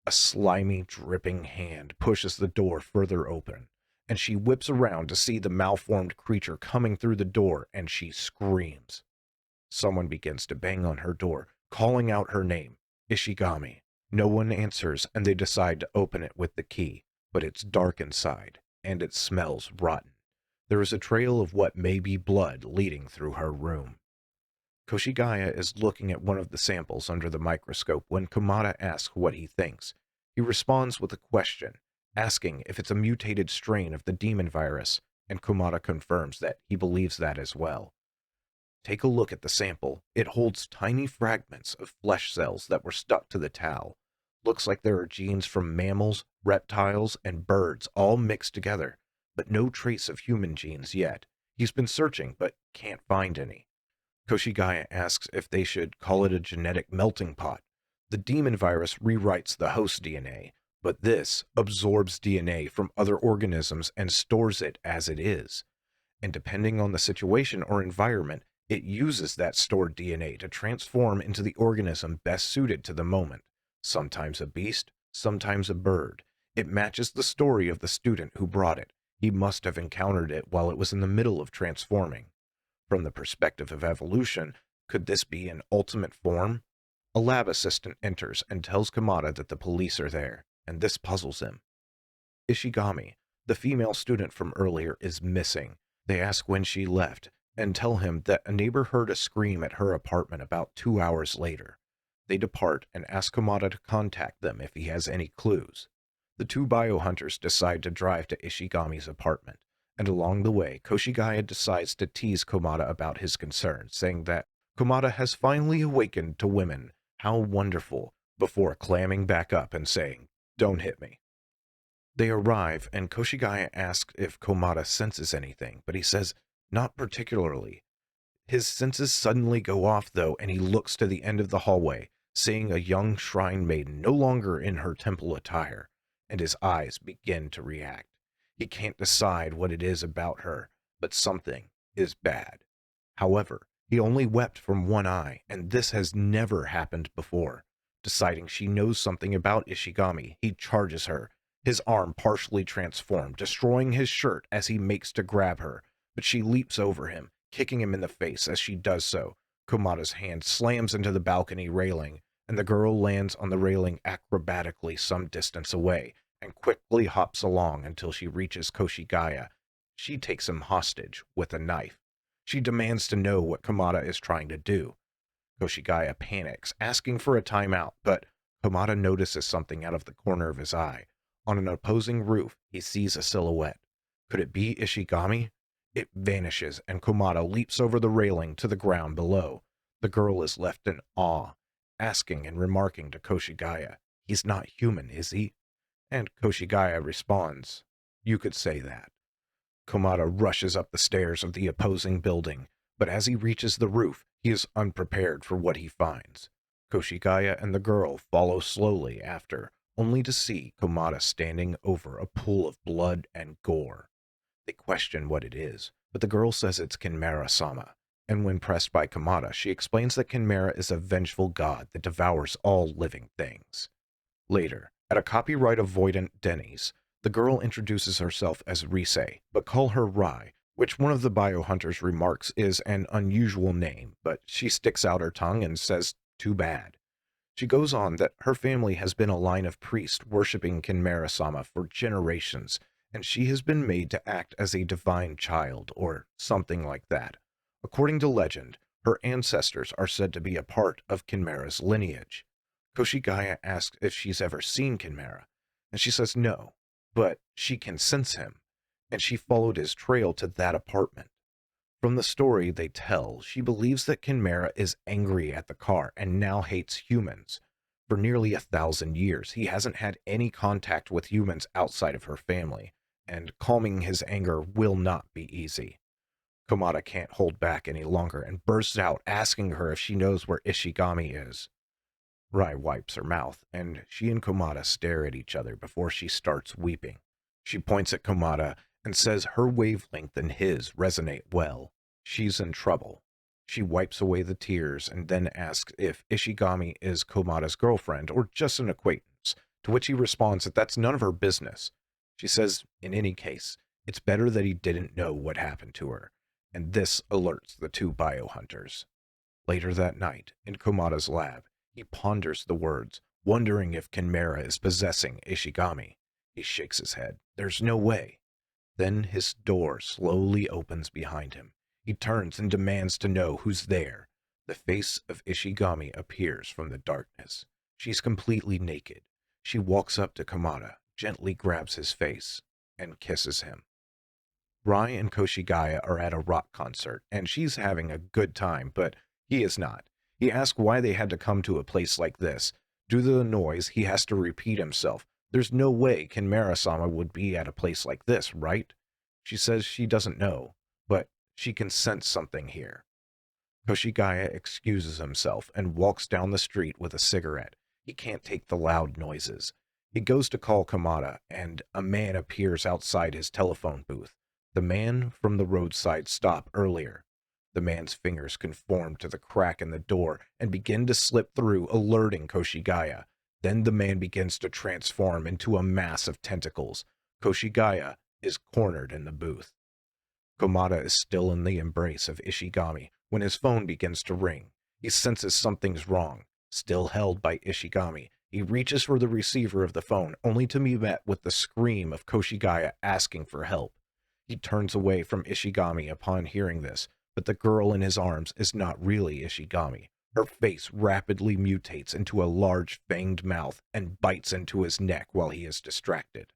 A slimy, dripping hand pushes the door further open, and she whips around to see the malformed creature coming through the door, and she screams. Someone begins to bang on her door, calling out her name, Ishigami. No one answers, and they decide to open it with the key, but it's dark inside, and it smells rotten. There is a trail of what may be blood leading through her room. Koshigaya is looking at one of the samples under the microscope when Komata asks what he thinks. He responds with a question, asking if it's a mutated strain of the demon virus, and Komata confirms that he believes that as well. Take a look at the sample. It holds tiny fragments of flesh cells that were stuck to the towel. Looks like there are genes from mammals, reptiles, and birds all mixed together, but no trace of human genes yet. He's been searching, but can't find any. Koshigaya asks if they should call it a genetic melting pot. The demon virus rewrites the host DNA, but this absorbs DNA from other organisms and stores it as it is. And depending on the situation or environment, it uses that stored DNA to transform into the organism best suited to the moment. Sometimes a beast, sometimes a bird. It matches the story of the student who brought it. He must have encountered it while it was in the middle of transforming. From the perspective of evolution, could this be an ultimate form? A lab assistant enters and tells Kamada that the police are there, and this puzzles him. Ishigami, the female student from earlier, is missing. They ask when she left, and tell him that a neighbor heard a scream at her apartment about 2 hours later. They depart and ask Kamada to contact them if he has any clues. The two biohunters decide to drive to Ishigami's apartment, and along the way, Koshigaya decides to tease Komata about his concerns, saying that Komata has finally awakened to women. How wonderful, before clamming back up and saying, "Don't hit me." They arrive, and Koshigaya asks if Komata senses anything, but he says, not particularly. His senses suddenly go off, though, and he looks to the end of the hallway, seeing a young shrine maiden no longer in her temple attire, and his eyes begin to react. He can't decide what it is about her, but something is bad. However, he only wept from one eye, and this has never happened before. Deciding she knows something about Ishigami, he charges her, his arm partially transformed, destroying his shirt as he makes to grab her, but she leaps over him, kicking him in the face as she does so. Komata's hand slams into the balcony railing, and the girl lands on the railing acrobatically some distance away, and quickly hops along until she reaches Koshigaya. She takes him hostage with a knife. She demands to know what Komata is trying to do. Koshigaya panics, asking for a timeout, but Komata notices something out of the corner of his eye. On an opposing roof, he sees a silhouette. Could it be Ishigami? It vanishes, and Komata leaps over the railing to the ground below. The girl is left in awe, asking and remarking to Koshigaya, "He's not human, is he?" And Koshigaya responds, "You could say that." Komata rushes up the stairs of the opposing building, but as he reaches the roof, he is unprepared for what he finds. Koshigaya and the girl follow slowly after, only to see Komata standing over a pool of blood and gore. They question what it is, but the girl says it's Kinmera-sama, and when pressed by Komata, she explains that Kinmera is a vengeful god that devours all living things. Later, at a copyright-avoidant Denny's, the girl introduces herself as Rise, but call her Rai, which one of the biohunters remarks is an unusual name, but she sticks out her tongue and says, "Too bad." She goes on that her family has been a line of priests worshipping Kinmera-sama for generations, and she has been made to act as a divine child, or something like that. According to legend, her ancestors are said to be a part of Kinmera's lineage. Koshigaya asks if she's ever seen Kinmera, and she says no, but she can sense him, and she followed his trail to that apartment. From the story they tell, she believes that Kinmera is angry at the car and now hates humans. For nearly 1,000 years, he hasn't had any contact with humans outside of her family, and calming his anger will not be easy. Komata can't hold back any longer and bursts out asking her if she knows where Ishigami is. Rai wipes her mouth, and she and Komata stare at each other before she starts weeping. She points at Komata and says her wavelength and his resonate well. She's in trouble. She wipes away the tears and then asks if Ishigami is Komata's girlfriend or just an acquaintance, to which he responds that that's none of her business. She says, in any case, it's better that he didn't know what happened to her, and this alerts the two biohunters. Later that night, in Komada's lab, he ponders the words, wondering if Kenmara is possessing Ishigami. He shakes his head. There's no way. Then his door slowly opens behind him. He turns and demands to know who's there. The face of Ishigami appears from the darkness. She's completely naked. She walks up to Komada, gently grabs his face, and kisses him. Rai and Koshigaya are at a rock concert, and she's having a good time, but he is not. He asks why they had to come to a place like this. Due to the noise, he has to repeat himself. There's no way Kenmara-sama would be at a place like this, right? She says she doesn't know, but she can sense something here. Koshigaya excuses himself and walks down the street with a cigarette. He can't take the loud noises. He goes to call Komada, and a man appears outside his telephone booth. The man from the roadside stop earlier. The man's fingers conform to the crack in the door and begin to slip through, alerting Koshigaya. Then the man begins to transform into a mass of tentacles. Koshigaya is cornered in the booth. Komada is still in the embrace of Ishigami when his phone begins to ring. He senses something's wrong. Still held by Ishigami, he reaches for the receiver of the phone, only to be met with the scream of Koshigaya asking for help. He turns away from Ishigami upon hearing this, but the girl in his arms is not really Ishigami. Her face rapidly mutates into a large fanged mouth and bites into his neck while he is distracted.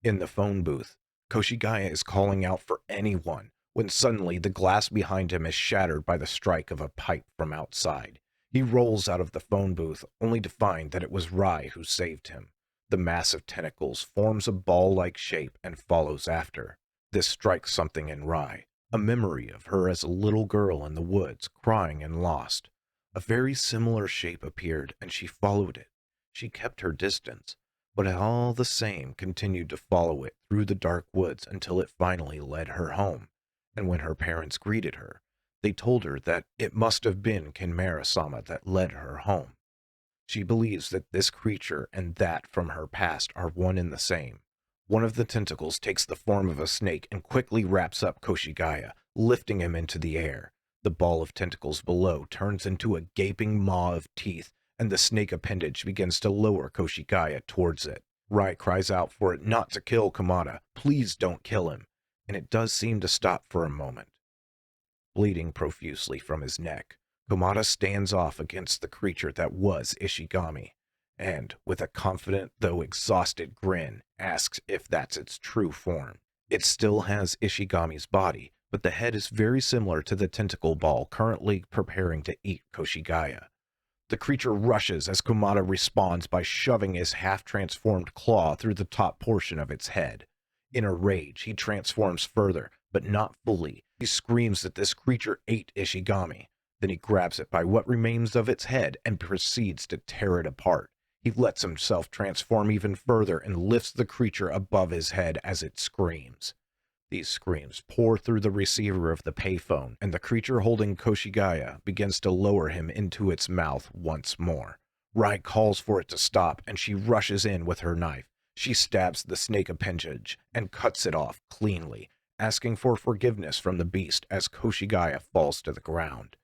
In the phone booth, Koshigaya is calling out for anyone, when suddenly the glass behind him is shattered by the strike of a pipe from outside. He rolls out of the phone booth, only to find that it was Rai who saved him. The mass of tentacles forms a ball-like shape and follows after. This strikes something in Rai, a memory of her as a little girl in the woods, crying and lost. A very similar shape appeared, and she followed it. She kept her distance, but all the same continued to follow it through the dark woods until it finally led her home. And when her parents greeted her, they told her that it must have been Kenmara-sama that led her home. She believes that this creature and that from her past are one and the same. One of the tentacles takes the form of a snake and quickly wraps up Koshigaya, lifting him into the air. The ball of tentacles below turns into a gaping maw of teeth, and the snake appendage begins to lower Koshigaya towards it. Rai cries out for it not to kill Komada. Please don't kill him. And it does seem to stop for a moment. Bleeding profusely from his neck, Komada stands off against the creature that was Ishigami, and, with a confident though exhausted grin, asks if that's its true form. It still has Ishigami's body, but the head is very similar to the tentacle ball currently preparing to eat Koshigaya. The creature rushes as Komada responds by shoving his half-transformed claw through the top portion of its head. In a rage, he transforms further, but not fully. He screams that this creature ate Ishigami. Then he grabs it by what remains of its head and proceeds to tear it apart. He lets himself transform even further and lifts the creature above his head as it screams. These screams pour through the receiver of the payphone, and the creature holding Koshigaya begins to lower him into its mouth once more. Rai calls for it to stop, and she rushes in with her knife. She stabs the snake appendage and cuts it off cleanly, asking for forgiveness from the beast as Koshigaya falls to the ground.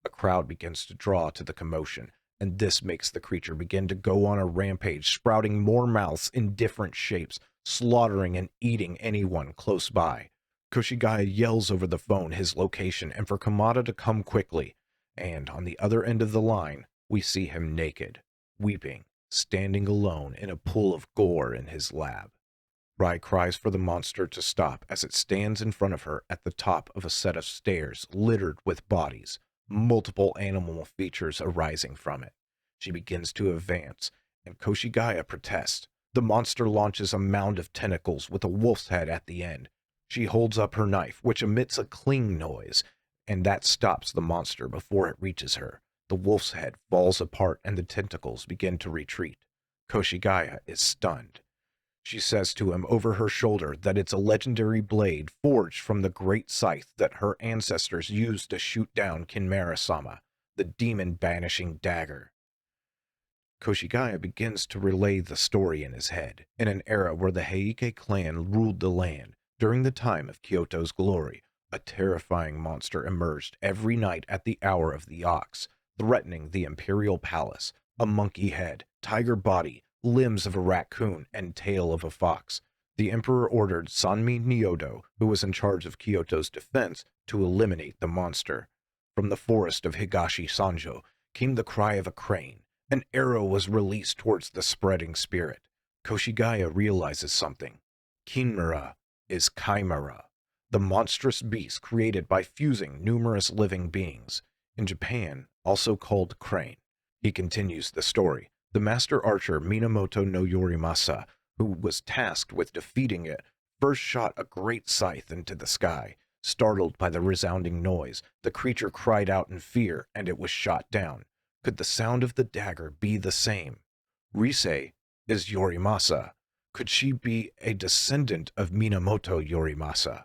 A crowd begins to draw to the commotion, and this makes the creature begin to go on a rampage, sprouting more mouths in different shapes, slaughtering and eating anyone close by. Koshigaya yells over the phone his location and for Komada to come quickly, and on the other end of the line, we see him naked, weeping, standing alone in a pool of gore in his lab. Rai cries for the monster to stop as it stands in front of her at the top of a set of stairs littered with bodies, multiple animal features arising from it. She begins to advance, and Koshigaya protests. The monster launches a mound of tentacles with a wolf's head at the end. She holds up her knife, which emits a cling noise, and that stops the monster before it reaches her. The wolf's head falls apart and the tentacles begin to retreat. Koshigaya is stunned. She says to him over her shoulder that it's a legendary blade forged from the great scythe that her ancestors used to shoot down Kenmara-sama, the demon-banishing dagger. Koshigaya begins to relay the story in his head, in an era where the Heike clan ruled the land. During the time of Kyoto's glory, a terrifying monster emerged every night at the hour of the ox. threatening the imperial palace, a monkey head, tiger body, limbs of a raccoon, and tail of a fox. The emperor ordered Sanmi Nyodo, who was in charge of Kyoto's defense, to eliminate the monster. From the forest of Higashi Sanjo came the cry of a crane. An arrow was released towards the spreading spirit. Koshigaya realizes something. Kinmura is chimera, the monstrous beast created by fusing numerous living beings. In Japan, also called crane. He continues the story. The master archer Minamoto no Yorimasa, who was tasked with defeating it, first shot a great scythe into the sky. Startled by the resounding noise, the creature cried out in fear, and it was shot down. Could the sound of the dagger be the same? Rise is Yorimasa. Could she be a descendant of Minamoto Yorimasa?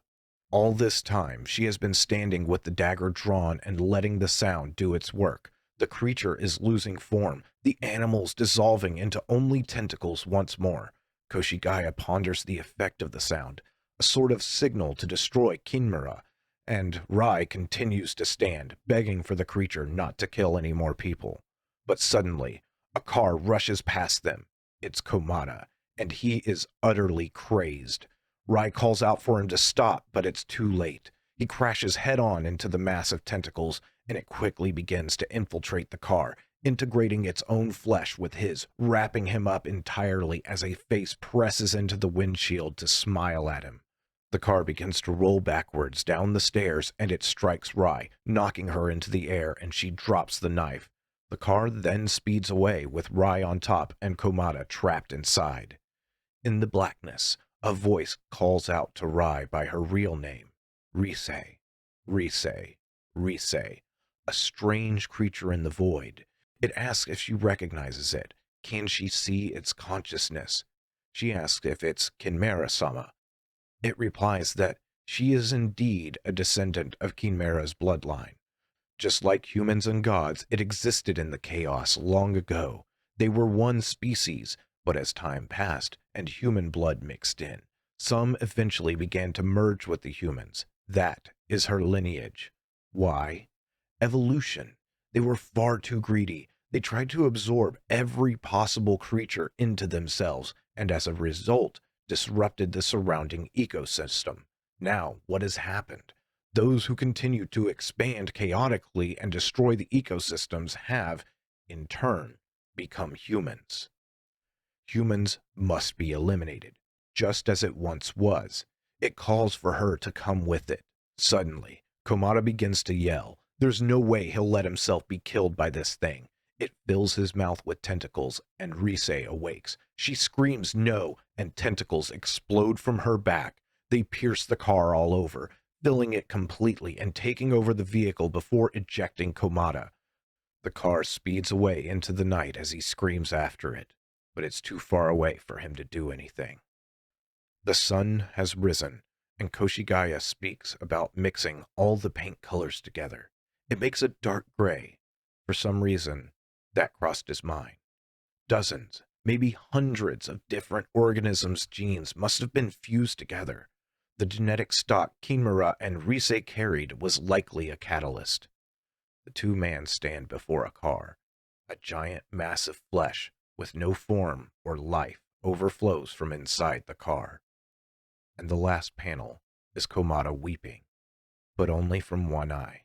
All this time, she has been standing with the dagger drawn and letting the sound do its work. The creature is losing form, the animals dissolving into only tentacles once more. Koshigaya ponders the effect of the sound, a sort of signal to destroy Kinmura, and Rai continues to stand, begging for the creature not to kill any more people. But suddenly, a car rushes past them. It's Komata, and he is utterly crazed. Rai calls out for him to stop, but it's too late. He crashes head-on into the mass of tentacles, and it quickly begins to infiltrate the car, integrating its own flesh with his, wrapping him up entirely as a face presses into the windshield to smile at him. The car begins to roll backwards down the stairs, and it strikes Rai, knocking her into the air, and she drops the knife. The car then speeds away with Rai on top and Komata trapped inside. In the blackness, a voice calls out to Rai by her real name, Rise, Rise, Rise, a strange creature in the void. It asks if she recognizes it. Can she see its consciousness? She asks if it's Kinmera-sama. It replies that she is indeed a descendant of Kinmera's bloodline. Just like humans and gods, it existed in the chaos long ago. They were one species, but as time passed and human blood mixed in, some eventually began to merge with the humans. That is her lineage. Why? Evolution. They were far too greedy. They tried to absorb every possible creature into themselves, and as a result, disrupted the surrounding ecosystem. Now, what has happened? Those who continue to expand chaotically and destroy the ecosystems have, in turn, become humans. Humans must be eliminated, just as it once was. It calls for her to come with it. Suddenly, Komata begins to yell. There's no way he'll let himself be killed by this thing. It fills his mouth with tentacles, and Rise awakes. She screams no, and tentacles explode from her back. They pierce the car all over, filling it completely and taking over the vehicle before ejecting Komata. The car speeds away into the night as he screams after it, but it's too far away for him to do anything. The sun has risen, and Koshigaya speaks about mixing all the paint colors together. It makes a dark gray. For some reason, that crossed his mind. Dozens, maybe hundreds of different organisms' genes must have been fused together. The genetic stock Kinmura and Rise carried was likely a catalyst. The two men stand before a car. A giant mass of flesh with no form or life overflows from inside the car. And the last panel is Komata weeping, but only from one eye.